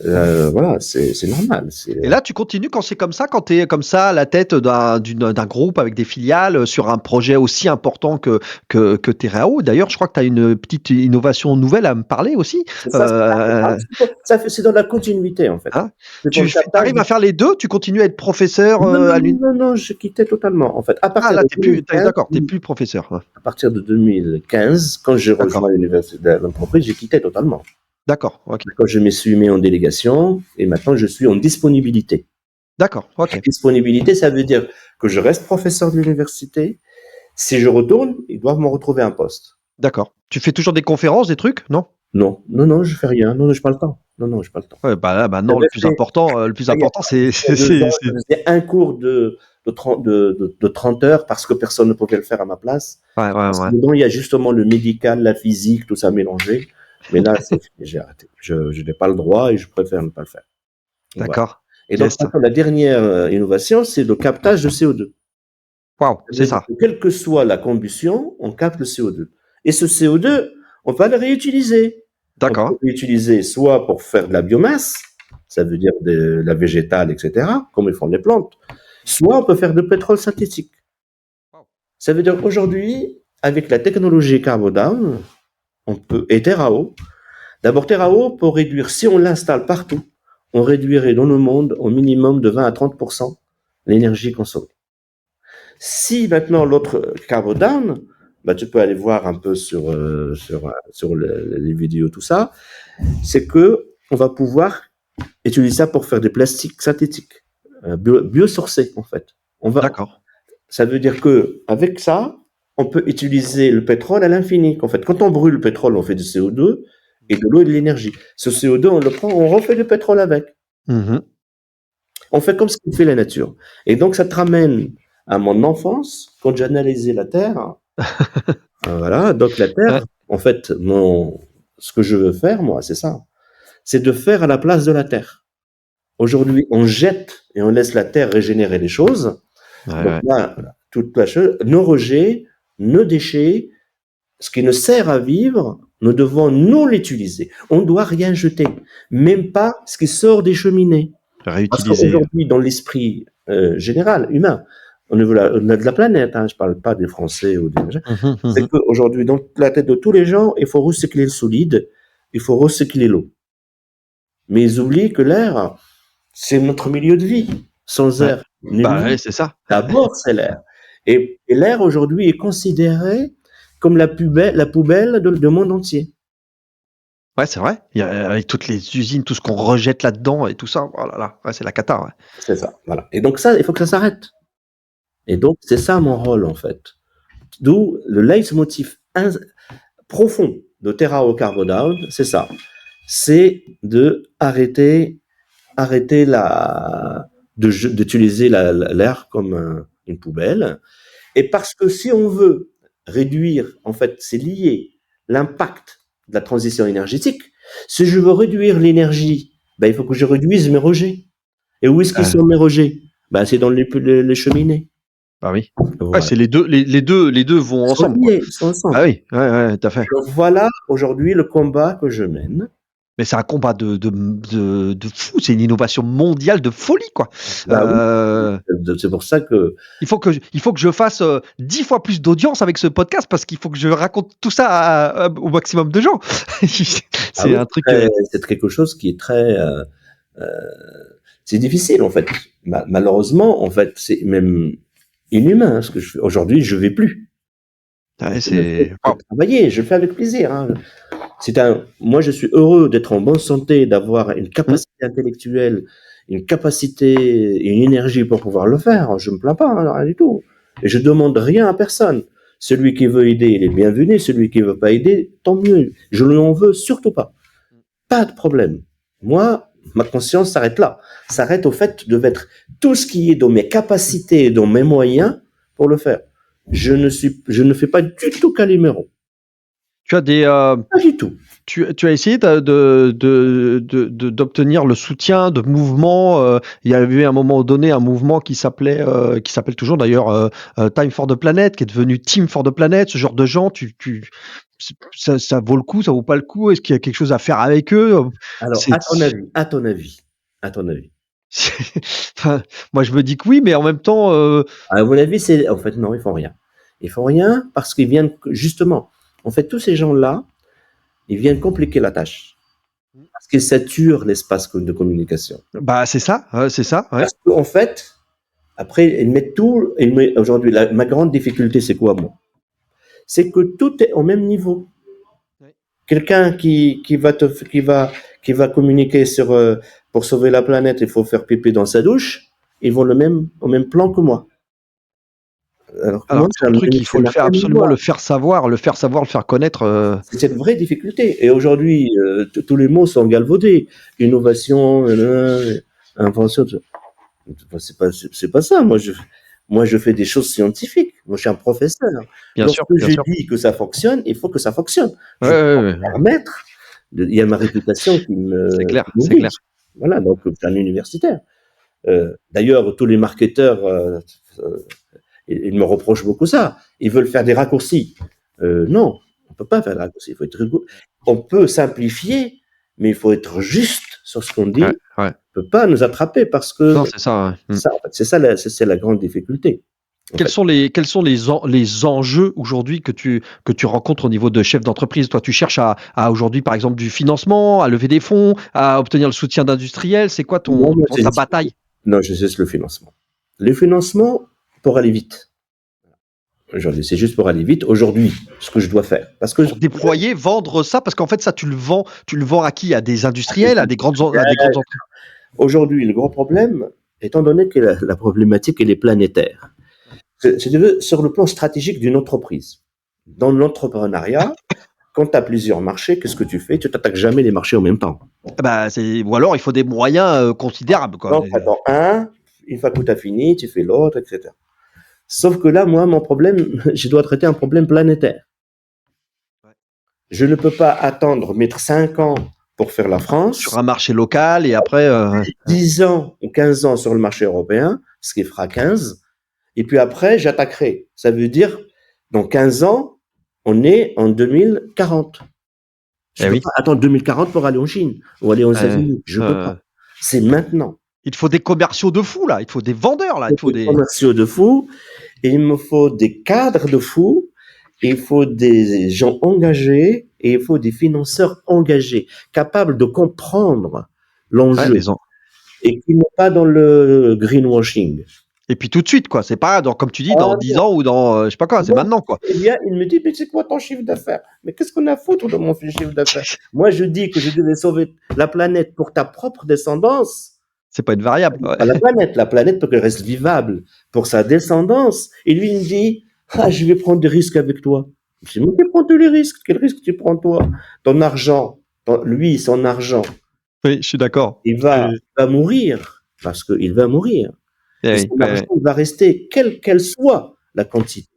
Voilà, c'est normal. Et là, tu continues quand c'est comme ça, quand tu es comme ça à la tête d'un groupe avec des filiales sur un projet aussi important que Terrao. D'ailleurs, je crois que tu as une petite innovation nouvelle à me parler aussi. C'est dans la continuité, en fait. Hein, tu arrives à faire les deux? Tu continues à être professeur Non, je quittais totalement, en fait. À partir t'es plus professeur. Ouais. À partir de 2015, quand j'ai rejoint l'université de l'entreprise, j'ai quitté totalement. D'accord, ok. Quand je me suis mis en délégation, et maintenant je suis en disponibilité. D'accord, ok. Disponibilité, ça veut dire que je reste professeur de l'université. Si je retourne, ils doivent me retrouver un poste. D'accord. Tu fais toujours des conférences, des trucs, non? Non, je fais rien. Non, je n'ai pas le temps. Non, je n'ai pas le temps. Ouais, non, le plus important, c'est... Je faisais un cours de de 30 heures parce que personne ne pouvait le faire à ma place. Ouais. Dedans, il y a justement le médical, la physique, tout ça mélangé. Mais là, j'ai arrêté. Je n'ai pas le droit et je préfère ne pas le faire. D'accord. Et donc, la dernière innovation, c'est le captage de CO2. Waouh, c'est ça. Quelle que soit la combustion, on capte le CO2. Et ce CO2, on va le réutiliser. D'accord. On peut l'utiliser soit pour faire de la biomasse, ça veut dire de la végétale, etc., comme ils font les plantes, soit on peut faire du pétrole synthétique. Ça veut dire qu'aujourd'hui, avec la technologie CarboDown, on peut, et TerraO, d'abord TerraO, pour réduire, si on l'installe partout, on réduirait dans le monde au minimum de 20 à 30% l'énergie consommée. Si maintenant l'autre CarboDown, tu peux aller voir un peu sur les vidéos, tout ça, c'est que on va pouvoir utiliser ça pour faire des plastiques synthétiques, biosourcés en fait. D'accord. Ça veut dire que avec ça, on peut utiliser le pétrole à l'infini. En fait, quand on brûle le pétrole, on fait du CO2 et de l'eau et de l'énergie. Ce CO2, on le prend, on refait du pétrole avec. On fait comme ce que fait la nature. Et donc, ça te ramène à mon enfance, quand j'analysais la Terre. Voilà, donc la Terre, en fait, ce que je veux faire, moi, c'est ça. C'est de faire à la place de la Terre. Aujourd'hui, on jette et on laisse la Terre régénérer les choses. Donc là, toute la chose, nos rejets, nos déchets, ce qui nous sert à vivre, nous devons nous l'utiliser. On ne doit rien jeter, même pas ce qui sort des cheminées. Réutiliser. Parce qu'aujourd'hui, dans l'esprit général, humain, au niveau de la planète, je ne parle pas des Français ou des c'est qu'aujourd'hui, dans la tête de tous les gens, il faut recycler le solide, il faut recycler l'eau. Mais ils oublient que l'air, c'est notre milieu de vie. Sans air, c'est ça. D'abord, c'est l'air. Et l'air, aujourd'hui, est considéré comme la poubelle du monde entier. Ouais, c'est vrai. Avec toutes les usines, tout ce qu'on rejette là-dedans et tout ça, oh là là, c'est la cata. Ouais. C'est ça, voilà. Et donc ça, il faut que ça s'arrête. Et donc, c'est ça mon rôle, en fait. D'où le leitmotiv profond de TerraO CarboDown, c'est ça. C'est d'utiliser l'air comme une poubelle. Et parce que si on veut réduire, en fait, c'est lié l'impact de la transition énergétique. Si je veux réduire l'énergie, il faut que je réduise mes rejets. Et où est-ce qu'ils sont mes rejets? C'est dans les cheminées. Bah oui. Voilà. Ouais, c'est les deux vont ensemble. Ils sont ensemble. Ah oui, ouais, tout à fait. Donc voilà aujourd'hui le combat que je mène. Mais c'est un combat de fou, c'est une innovation mondiale de folie, quoi. Oui. C'est pour ça que il faut que je fasse 10 fois plus d'audience avec ce podcast parce qu'il faut que je raconte tout ça au maximum de gens. C'est un truc. C'est quelque chose qui est très. C'est difficile en fait. Malheureusement, en fait, c'est même inhumain ce que je fais. Aujourd'hui, je vais plus. Travailler, je le fais avec plaisir. Moi, je suis heureux d'être en bonne santé, d'avoir une capacité intellectuelle, une capacité et une énergie pour pouvoir le faire. Je me plains pas, rien du tout. Et je demande rien à personne. Celui qui veut aider, il est bienvenu. Celui qui veut pas aider, tant mieux. Je ne l'en veux surtout pas. Pas de problème. Moi, ma conscience s'arrête là. S'arrête au fait de mettre tout ce qui est dans mes capacités et dans mes moyens pour le faire. Je ne fais pas du tout Calimero. Tu as pas du tout. Tu as essayé d'obtenir le soutien de mouvements. Il y avait eu à un moment donné un mouvement qui s'appelle toujours d'ailleurs Time for the Planet, qui est devenu Team for the Planet. Ce genre de gens, ça vaut le coup, ça vaut pas le coup? Est-ce qu'il y a quelque chose à faire avec eux? Alors, à ton avis. Enfin, moi, je me dis que oui, mais en même temps. À mon avis, en fait, non, ils font rien. Ils font rien parce qu'ils viennent justement. En fait, tous ces gens-là, ils viennent compliquer la tâche. Parce qu'ils saturent l'espace de communication. C'est ça, c'est ça. Ouais. Parce qu'en fait, après, ils mettent tout. Aujourd'hui, ma grande difficulté, c'est quoi, moi? C'est que tout est au même niveau. Ouais. Quelqu'un qui va communiquer pour sauver la planète, il faut faire pipi dans sa douche, ils vont au même plan que moi. Alors c'est un truc, il faut absolument le faire savoir, le faire connaître. C'est une vraie difficulté. Et aujourd'hui, tous les mots sont galvaudés. Innovation, invention. C'est pas ça. Moi, Moi, je fais des choses scientifiques. Moi, je suis un professeur. Bien Lorsque sûr, bien je sûr. dis que ça fonctionne, il faut que ça fonctionne. Ouais, Je peux ouais, pas ouais, me ouais. permettre. Il y a ma réputation C'est clair, qui c'est clair. m'oblige. Voilà, donc je suis un universitaire. D'ailleurs, tous les marketeurs, ils me reprochent beaucoup ça. Ils veulent faire des raccourcis. Non, on peut pas faire des raccourcis. Il faut être rigoureux. On peut simplifier, mais il faut être juste sur ce qu'on dit. Ouais, ouais. On peut pas nous attraper parce que Non, c'est ça. Ouais. ça, en fait, c'est la grande difficulté. En Quels fait. sont les enjeux aujourd'hui que tu rencontres au niveau de chef d'entreprise? Toi, tu cherches à aujourd'hui, par exemple, du financement, à lever des fonds, à obtenir le soutien d'industriels. C'est quoi Non, moi, ta bataille? non, je cesse le financement. Le financement pour aller vite. Aujourd'hui, c'est juste pour aller vite. Aujourd'hui, ce que je dois faire, parce que Pour déployer, vendre ça, parce qu'en fait, ça, tu le vends à qui? À des industriels, à des grandes entreprises? aujourd'hui, le gros problème, étant donné que la problématique elle est planétaire, si tu veux, sur le plan stratégique d'une entreprise, dans l'entrepreneuriat, quand tu as plusieurs marchés, qu'est-ce que tu fais? Tu t'attaques jamais les marchés en même temps. Bah, ou alors il faut des moyens considérables, quoi. Donc, tu attends un, une fois que tu as fini, tu fais l'autre, etc. Sauf que là, moi, mon problème, je dois traiter un problème planétaire. Ouais. Je ne peux pas attendre, mettre 5 ans pour faire la France, Sur un marché local et après. 10 ans ou 15 ans sur le marché européen, ce qui fera 15, et puis après, j'attaquerai. Ça veut dire, dans 15 ans, on est en 2040. Je Eh ne peux oui. pas attendre 2040 pour aller en Chine ou aller aux États-Unis. Je ne peux pas. C'est maintenant. Il te faut des commerciaux de fous, là. Il te faut des vendeurs, là. Il faut des commerciaux de fous, et il me faut des cadres de fous, il faut des gens engagés, et il faut des financeurs engagés, capables de comprendre l'enjeu, et qui n'est pas dans le greenwashing. Et puis tout de suite, quoi. C'est pas, comme tu dis, dans 10 ans ou dans, je sais pas quoi, c'est maintenant, quoi. Eh bien, il me dit, mais c'est quoi ton chiffre d'affaires? Mais qu'est-ce qu'on a à foutre de mon chiffre d'affaires? Moi, je dis que je devais sauver la planète pour ta propre descendance. C'est pas une variable. Ouais. Pas la planète pour qu'elle reste vivable pour sa descendance. Et lui, il me dit, je vais prendre des risques avec toi. Je dis, mais prends tous les risques. Quel risque tu prends toi? Ton argent, lui, son argent. Oui, je suis d'accord. Il va mourir parce qu'il va mourir. Et son argent va rester, quelle qu'elle soit la quantité.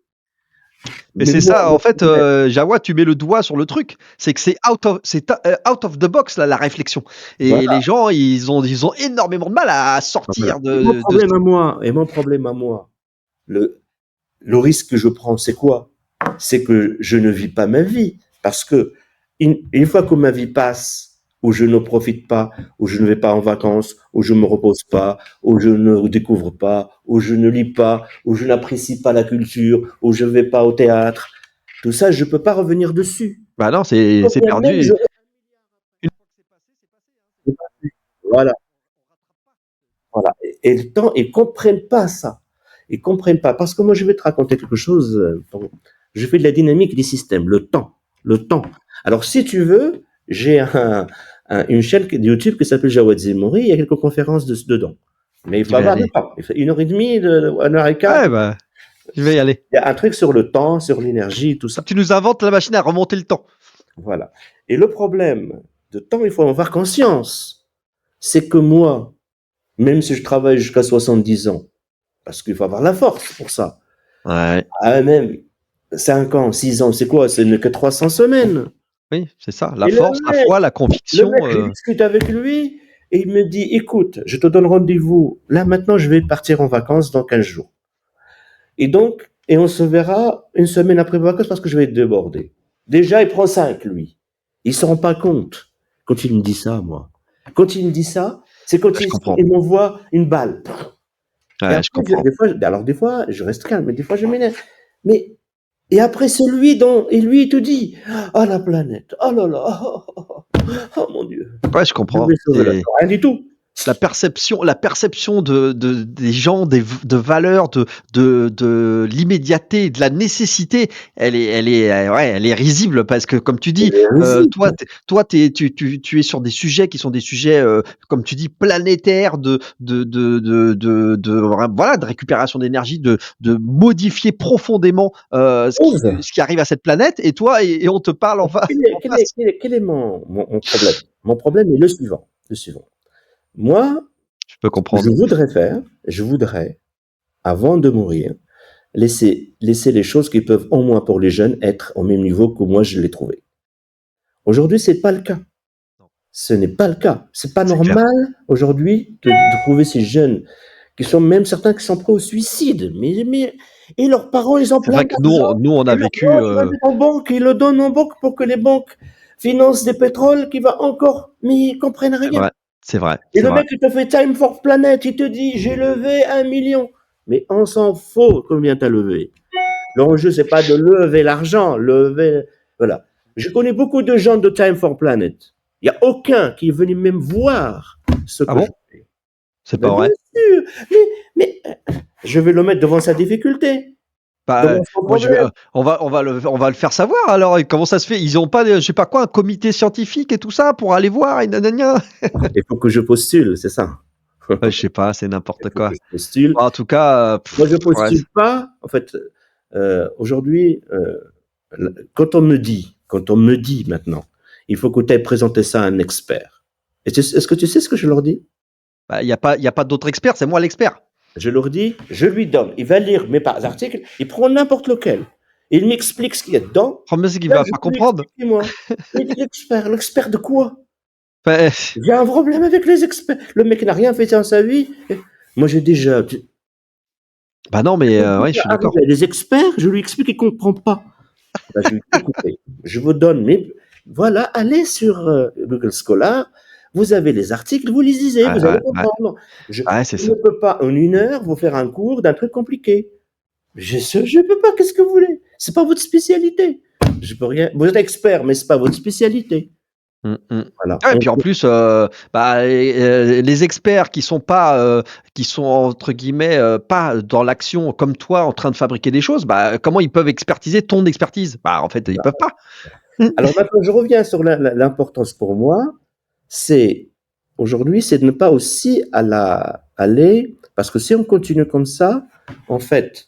Mais c'est ça, en fait, Jawad, tu mets le doigt sur le truc. C'est que c'est out of the box, là, la réflexion. Et voilà. les gens, ils ont énormément de mal à sortir Mon problème à moi, le risque que je prends, c'est quoi? C'est que je ne vis pas ma vie. Parce que une fois que ma vie passe, où je ne profite pas, où je ne vais pas en vacances, où je me repose pas, où je ne découvre pas, où je ne lis pas, où je n'apprécie pas la culture, où je vais pas au théâtre, tout ça, je peux pas revenir dessus. Bah non, c'est perdu. Voilà. Voilà. Et le temps, ils comprennent pas ça. Ils comprennent pas. Parce que moi, je vais te raconter quelque chose. Je fais de la dynamique des systèmes. Le temps. Alors, si tu veux, j'ai une chaîne de YouTube qui s'appelle Jawad Zemouri. Il y a quelques conférences dedans. Mais il faut avoir le temps. Il fait 1h30, 1h15. Ouais, bah, je vais y aller. Il y a un truc sur le temps, sur l'énergie, tout ça. Tu nous inventes la machine à remonter le temps. Voilà. Et le problème de temps, il faut en avoir conscience. C'est que moi, même si je travaille jusqu'à 70 ans, parce qu'il faut avoir la force pour ça. Ouais. Même 5 ans, 6 ans, c'est quoi? Ce n'est que 300 semaines. Oui, c'est ça. La force, la foi, la conviction. Le mec, je discute avec lui et il me dit, écoute, je te donne rendez-vous. Là, maintenant, je vais partir en vacances dans 15 jours. Et donc, on se verra une semaine après les vacances parce que je vais être débordé. Déjà, il prend 5, lui. Il se rend pas compte quand il me dit ça, moi. Quand il me dit ça, c'est quand il m'envoie une balle. Ouais, je comprends. Des fois, je reste calme, mais des fois, je m'énerve. Et après, il te dit, la planète, oh là là, oh mon Dieu. Ouais, je comprends. Rien du tout. La perception des gens, de valeur, de l'immédiateté, de la nécessité, elle est risible parce que, comme tu dis, toi, tu es sur des sujets qui sont des sujets, comme tu dis, planétaires, de récupération d'énergie, de modifier profondément ce qui arrive à cette planète. Et toi, et on te parle en face. Quel est mon problème? Mon problème est le suivant. Moi, je peux comprendre. Je voudrais avant de mourir, laisser les choses qui peuvent, au moins pour les jeunes, être au même niveau que moi je l'ai trouvé. Aujourd'hui, c'est pas le cas. Ce n'est pas le cas. C'est pas C'est clair. normal aujourd'hui de trouver ces jeunes qui sont même certains qui sont prêts au suicide. Et leurs parents, ils ont C'est plein vrai que nous, d'argent. nous on Et a leurs vécu. parents, ils vont mettre en banque, ils le donnent en banque pour que les banques financent des pétroles qui va encore. Mais ils comprennent C'est rien. vrai, c'est vrai, Et c'est le vrai. mec, il te fait Time for Planet, il te dit, j'ai levé 1 million. Mais on s'en fout combien tu as levé. L'enjeu, c'est pas de lever l'argent, voilà. Je connais beaucoup de gens de Time for Planet. Il n'y a aucun qui est venu même voir ce Ah que je bon? fais. C'est Mais pas bien vrai? sûr, mais je vais le mettre devant sa difficulté, Bah, devant son moi je vais, problème. on va le faire savoir alors. Et comment ça se fait? Ils ont pas, je sais pas quoi, un comité scientifique et tout ça pour aller voir et nanana? Il faut que je postule, c'est ça. Ouais, je sais pas, c'est Il n'importe faut que quoi. je postule. En tout cas, Moi, je ouais, postule pas. En fait, aujourd'hui, quand on me dit maintenant, il faut que tu aies présenté ça à un expert. Est-ce que tu sais ce que je leur dis? bah, il y a pas d'autres experts, c'est moi l'expert. Je leur dis, je lui donne. Il va lire mes articles, il prend n'importe lequel. Il m'explique ce qu'il y a dedans. Le problème, c'est qu'il Là, va je pas peux lui comprendre. expliquer, moi. Il dit l'expert. L'expert de quoi? Bah, J'ai un problème avec les experts. Le mec n'a rien fait dans sa vie. Moi, j'ai déjà. bah non, mais ouais, je suis d'accord. Arrivé à des experts, je lui explique, il ne comprend pas. Ben, je lui dis, écoutez, je vous donne voilà, allez sur Google Scholar, vous avez les articles, vous les lisez, Ouais, vous allez ouais, ouais. comprendre. Je Ouais, c'est ne ça. peux pas en 1 heure vous faire un cours d'un truc compliqué. Je peux pas, qu'est-ce que vous voulez? C'est pas votre spécialité. Je peux rien. Vous êtes expert, mais c'est pas votre spécialité. Mmh mh. Voilà. Ouais, et puis en plus, bah, les experts qui sont entre guillemets, pas dans l'action comme toi en train de fabriquer des choses, bah, comment ils peuvent expertiser ton expertise? Bah, en fait, ils peuvent pas. Mmh. Alors maintenant, je reviens sur l'importance pour moi, c'est aujourd'hui, c'est de ne pas aussi aller, parce que si on continue comme ça, en fait,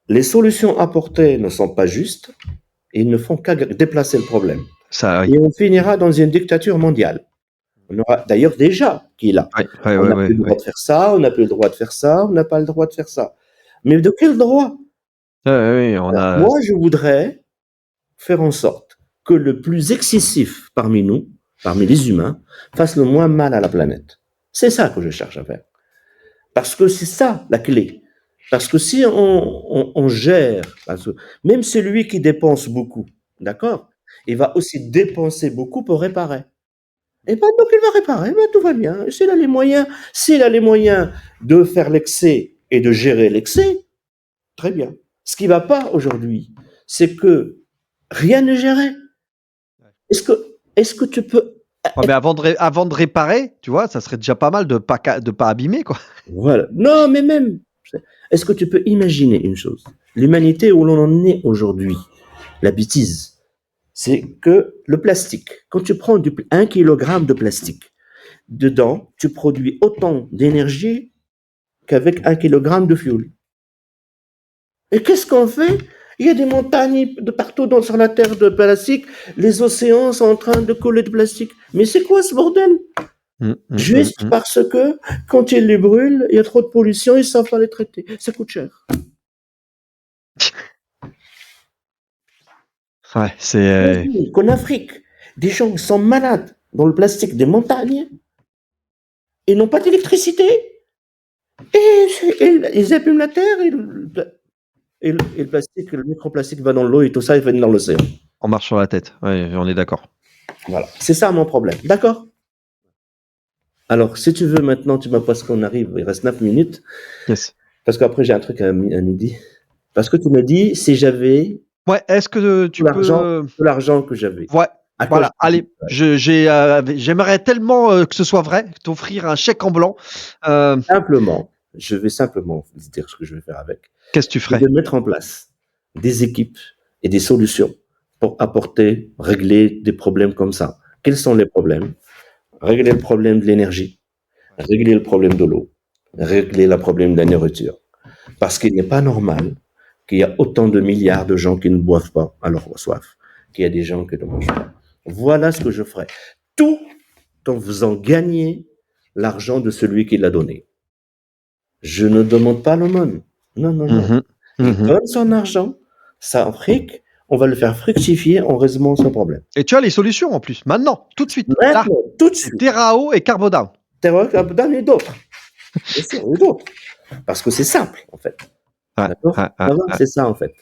les solutions apportées ne sont pas justes et ne font qu'à déplacer le problème. Ça, oui. Et on finira dans une dictature mondiale. On aura d'ailleurs déjà qui est là. Ouais, ouais, On ouais, n'a plus ouais, le droit ouais. de faire ça, on n'a plus le droit de faire ça, on n'a pas le droit de faire ça. Mais de quel droit? Ouais, ouais, ouais, on Alors, a moi, je voudrais faire en sorte que le plus excessif parmi nous, parmi les humains, fasse le moins mal à la planète. C'est ça que je cherche à faire. Parce que c'est ça la clé. Parce que si on gère, parce que même celui qui dépense beaucoup, d'accord, il va aussi dépenser beaucoup pour réparer. Et ben donc il va réparer, ben tout va bien. S'il a les moyens de faire l'excès et de gérer l'excès, très bien. Ce qui va pas aujourd'hui, c'est que rien n'est géré. Est-ce que tu peux. ouais, mais avant de réparer, tu vois, ça serait déjà pas mal de pas abîmer, quoi. Voilà. Non, mais même. Est-ce que tu peux imaginer une chose? L'humanité où l'on en est aujourd'hui, la bêtise, c'est que le plastique, quand tu prends 1 kilogramme de plastique, dedans, tu produis autant d'énergie qu'avec 1 kilogramme de fuel. Et qu'est-ce qu'on fait? Il y a des montagnes de partout sur la Terre de plastique, les océans sont en train de coller de plastique. Mais c'est quoi ce bordel? Mmh, mmh, Juste mmh, mmh. parce que quand ils les brûlent, il y a trop de pollution, ils ne savent pas les traiter. Ça coûte cher. Ouais, c'est Imagine qu'en Afrique, des gens sont malades dans le plastique des montagnes et n'ont pas d'électricité. Et ils abîment la terre et le plastique, le microplastique va dans l'eau et tout ça, il va dans l'océan. on marche sur la tête. Ouais, on est d'accord. Voilà. C'est ça mon problème. D'accord? Alors, si tu veux maintenant, parce qu'on arrive, il reste 9 minutes, Yes. parce qu'après j'ai un truc à midi. Parce que tu me dis, si j'avais Ouais, est-ce que tu peux tout l'argent que j'avais, ouais, à quoi voilà, je allez, j'aimerais tellement, que ce soit vrai, t'offrir un chèque en blanc. simplement, je vais simplement vous dire ce que je vais faire avec. Qu'est-ce que tu Je ferais? vais mettre en place des équipes et des solutions pour régler des problèmes comme ça. Quels sont les problèmes? Régler le problème de l'énergie, régler le problème de l'eau, régler le problème de la nourriture. Parce qu'il n'est pas normal qu'il y a autant de milliards de gens qui ne boivent pas à leur soif, qu'il y a des gens qui ne mangent pas. Voilà ce que je ferai. Tout en faisant gagner l'argent de celui qui l'a donné. Je ne demande pas l'aumône. Non, non, non. Mhm. Il Mhm. donne son argent, ça fric, on va le faire fructifier en résumant son problème. Et tu as les solutions en plus, maintenant, tout de suite. Là, Maintenant, tout de c'est suite, Terrao et Carbodown. Terroir et d'autres. Bien sûr, et d'autres. Parce que c'est simple, en fait. Ouais, D'accord? ouais, ouais, Ça va, ouais. c'est ça, en fait.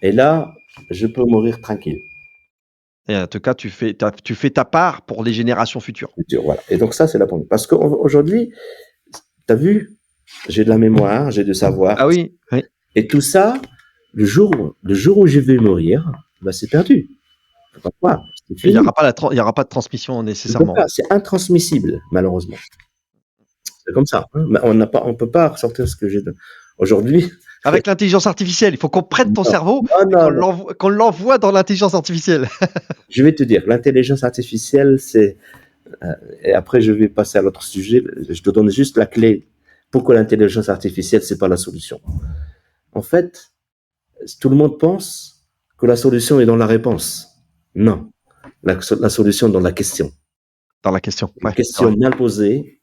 Et là, je peux mourir tranquille. Et en tout cas, tu fais ta part pour les générations futures. Voilà. Et donc, ça, c'est la première. Parce qu'aujourd'hui, tu as vu, j'ai de la mémoire, j'ai du savoir. Ah oui, oui. Et tout ça, le jour où je vais mourir, bah, c'est perdu. Faut pas croire, c'est Il n'y fini. aura pas de transmission Tu peux nécessairement. pas, c'est intransmissible, malheureusement. C'est comme ça. Hein. Mais on peut pas ressortir ce que j'ai. Aujourd'hui, Avec l'intelligence artificielle, il faut qu'on prête ton non, cerveau non, et non, non. qu'on l'envoie dans l'intelligence artificielle. Je vais te dire, l'intelligence artificielle, c'est. Et après, je vais passer à l'autre sujet. Je te donne juste la clé. Pourquoi l'intelligence artificielle, c'est pas la solution. En fait, tout le monde pense que la solution est dans la réponse. Non. La solution est dans la question. Dans la question. Une Ouais, question mal posée,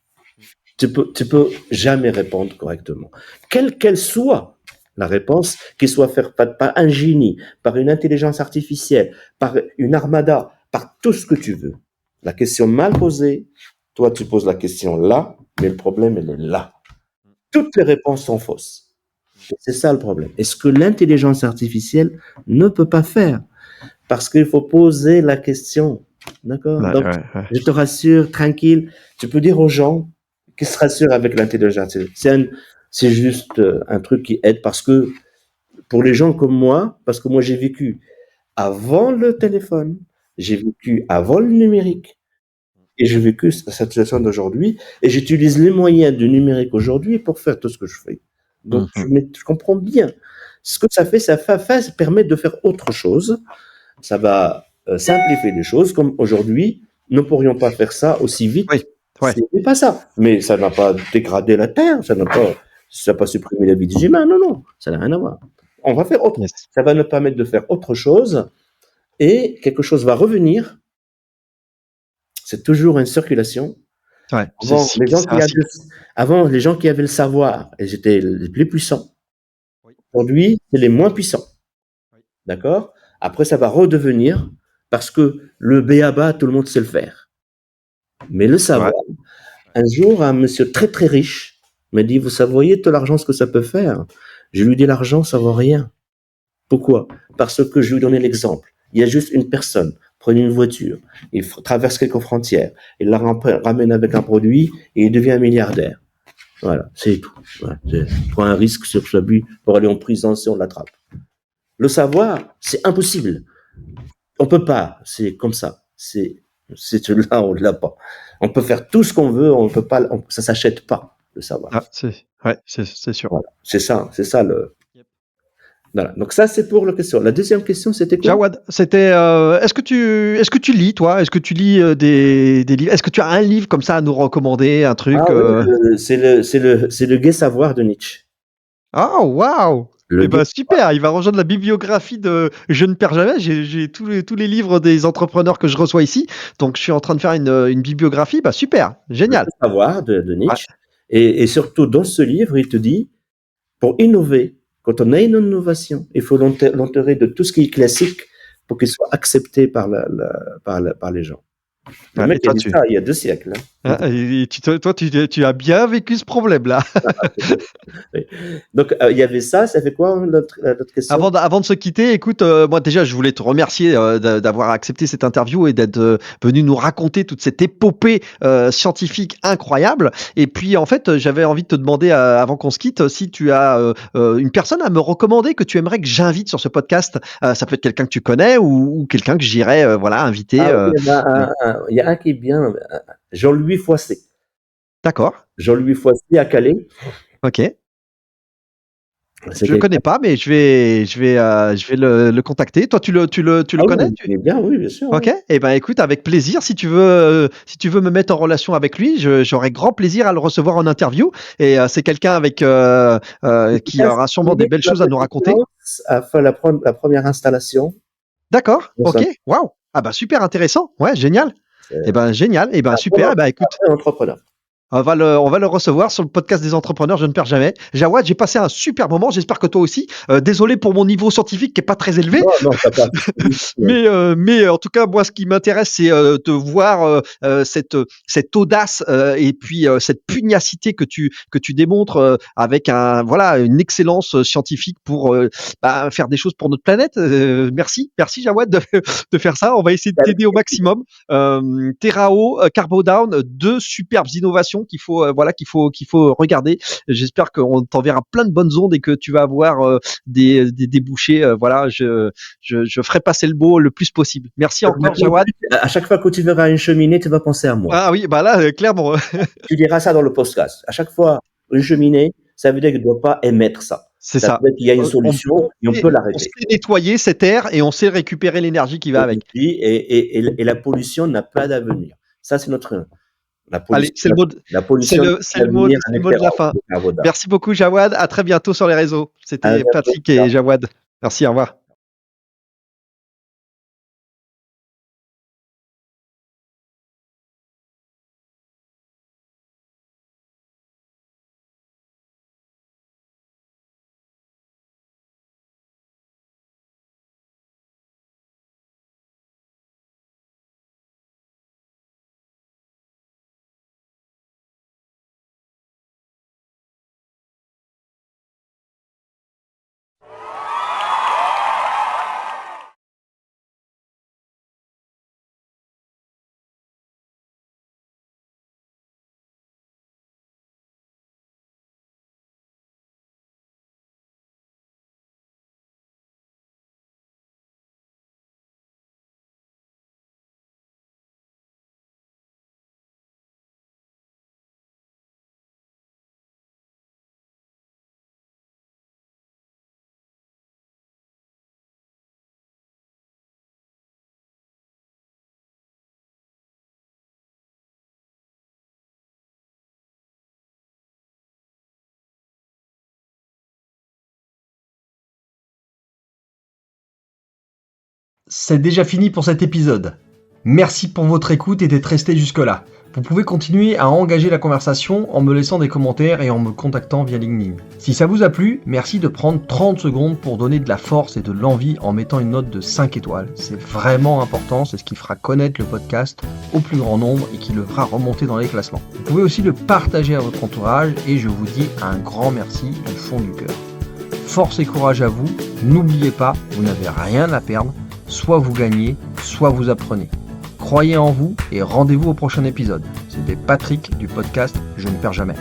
tu peux jamais répondre correctement. Quelle qu'elle soit la réponse, qu'il soit faite par un génie, par une intelligence artificielle, par une armada, par tout ce que tu veux. La question mal posée, toi tu poses la question là, mais le problème il est là. Toutes les réponses sont fausses. C'est ça le problème. Et ce que l'intelligence artificielle ne peut pas faire, parce qu'il faut poser la question. D'accord? ouais, Donc, ouais. je te rassure, tranquille, tu peux dire aux gens qu'ils se rassurent avec l'intelligence artificielle. C'est juste un truc qui aide parce que pour les gens comme moi, parce que moi j'ai vécu avant le téléphone, j'ai vécu avant le numérique et j'ai vécu cette situation d'aujourd'hui et j'utilise les moyens du numérique aujourd'hui pour faire tout ce que je fais. Donc, Mhm. je comprends bien. Ce que ça permet de faire autre chose. Ça va simplifier les choses, comme aujourd'hui, nous ne pourrions pas faire ça aussi vite. Oui, ouais. C'est pas ça. Mais ça n'a pas dégradé la Terre, ça n'a pas supprimé la vie des humains, non, non, ça n'a rien à voir. On va faire autre. Yes. Ça va nous permettre de faire autre chose et quelque chose va revenir. C'est toujours une circulation. Ouais, Avant, les gens c'est un cycle. avant, les gens qui avaient le savoir, ils étaient les plus puissants. Oui. Aujourd'hui, c'est les moins puissants. Oui. D'accord? Après, ça va redevenir parce que le b.a.-ba, tout le monde sait le faire. Mais le Ouais. savoir, un jour, un monsieur très très riche m'a dit, vous voyez tout l'argent, ce que ça peut faire? Je lui dis, l'argent, ça vaut rien. Pourquoi? Parce que je lui donnais l'exemple. Il y a juste une personne, prenez une voiture, il traverse quelques frontières, il la ramène avec un produit et il devient un milliardaire. Voilà, c'est tout. Voilà, il prend un risque sur sa vie pour aller en prison si on l'attrape. Le savoir, c'est impossible. On peut pas, c'est comme ça. C'est là, on l'a pas. On peut faire tout ce qu'on veut, on peut pas, ça s'achète pas, le savoir. Ah, c'est sûr. Voilà. C'est ça le. Voilà. Donc ça, c'est pour la question. La deuxième question, c'était quoi? Jawad, c'était. Est-ce que tu lis, toi? Est-ce que tu lis des livres? Est-ce que tu as un livre comme ça à nous recommander, un truc? Ah oui, c'est le gai savoir de Nietzsche. Ah, waouh! Le Eh gai ben super, il va rejoindre la bibliographie de Je ne perds jamais. J'ai tous les livres des entrepreneurs que je reçois ici. Donc je suis en train de faire une bibliographie. Bah super, génial. savoir de Ouais, Nietzsche. Et surtout, dans ce livre, il te dit, pour innover, quand on a une innovation, il faut l'enterrer de tout ce qui est classique pour qu'il soit accepté par les gens. Le ouais, mec et a toi, dit ça il y a 2 siècles. Hein. hein, et toi, tu as bien vécu ce problème-là. Oui. Donc, il y avait ça. Ça fait quoi, l'autre question? Avant de se quitter, écoute, moi déjà, je voulais te remercier d'avoir accepté cette interview et d'être venu nous raconter toute cette épopée scientifique incroyable. Et puis, en fait, j'avais envie de te demander, avant qu'on se quitte, si tu as une personne à me recommander que tu aimerais que j'invite sur ce podcast. Ça peut être quelqu'un que tu connais ou quelqu'un que j'irais voilà, inviter. Ah oui, il y a un qui est bien, Jean-Louis Foissé. D'accord, Jean-Louis Foissé à Calais. ok. C'est Je le connais quelqu'un. pas, mais je vais le contacter. Toi, tu le Ah oui, connais? il est bien, oui, bien sûr. OK, Oui. et ben, écoute, avec plaisir. Si tu veux me mettre en relation avec lui, j'aurai grand plaisir à le recevoir en interview. Et c'est quelqu'un avec qui Là, aura sûrement des celui belles qui m'a choses à fait nous raconter. confiance a fait la première installation. D'accord, Dans OK, un- waouh. Ah bah super intéressant. Ouais, génial. C'est Et ben génial. Et ben un bon super. Et ben écoute, entrepreneur. On va le recevoir sur le podcast des entrepreneurs, je ne perds jamais. Jawad, j'ai passé un super moment, j'espère que toi aussi. Désolé pour mon niveau scientifique qui est pas très élevé. Non, ça passe. Mais en tout cas, moi, ce qui m'intéresse, c'est de voir cette audace et puis cette pugnacité que tu démontres avec une excellence scientifique pour faire des choses pour notre planète. Merci Jawad de faire ça. On va essayer de t'aider au maximum. Terrao, Carbodown, deux superbes innovations qu'il faut regarder. J'espère qu'on t'enverra plein de bonnes ondes et que tu vas avoir des débouchés. Je ferai passer le beau le plus possible. Merci encore, Jawad. À chaque fois que tu verras une cheminée, tu vas penser à moi. Ah oui, bah là, clairement. Tu diras ça dans le podcast. À chaque fois, une cheminée, ça veut dire qu'il ne doit pas émettre ça. C'est ça. Veut dire qu'il y a une solution et on peut l'arrêter. On sait nettoyer cet air et on sait récupérer l'énergie qui va avec. Et la pollution n'a pas d'avenir. Ça, c'est notre... Allez, c'est le mot de la fin. Merci beaucoup, Jawad. À très bientôt sur les réseaux. C'était Patrick et Jawad. Merci, au revoir. C'est déjà fini pour cet épisode. Merci pour votre écoute et d'être resté jusque-là. Vous pouvez continuer à engager la conversation en me laissant des commentaires et en me contactant via LinkedIn. Si ça vous a plu, merci de prendre 30 secondes pour donner de la force et de l'envie en mettant une note de 5 étoiles. C'est vraiment important, c'est ce qui fera connaître le podcast au plus grand nombre et qui le fera remonter dans les classements. Vous pouvez aussi le partager à votre entourage et je vous dis un grand merci du fond du cœur. Force et courage à vous, n'oubliez pas, vous n'avez rien à perdre, soit vous gagnez, soit vous apprenez. Croyez en vous et rendez-vous au prochain épisode. C'était Patrick du podcast Je ne perds jamais.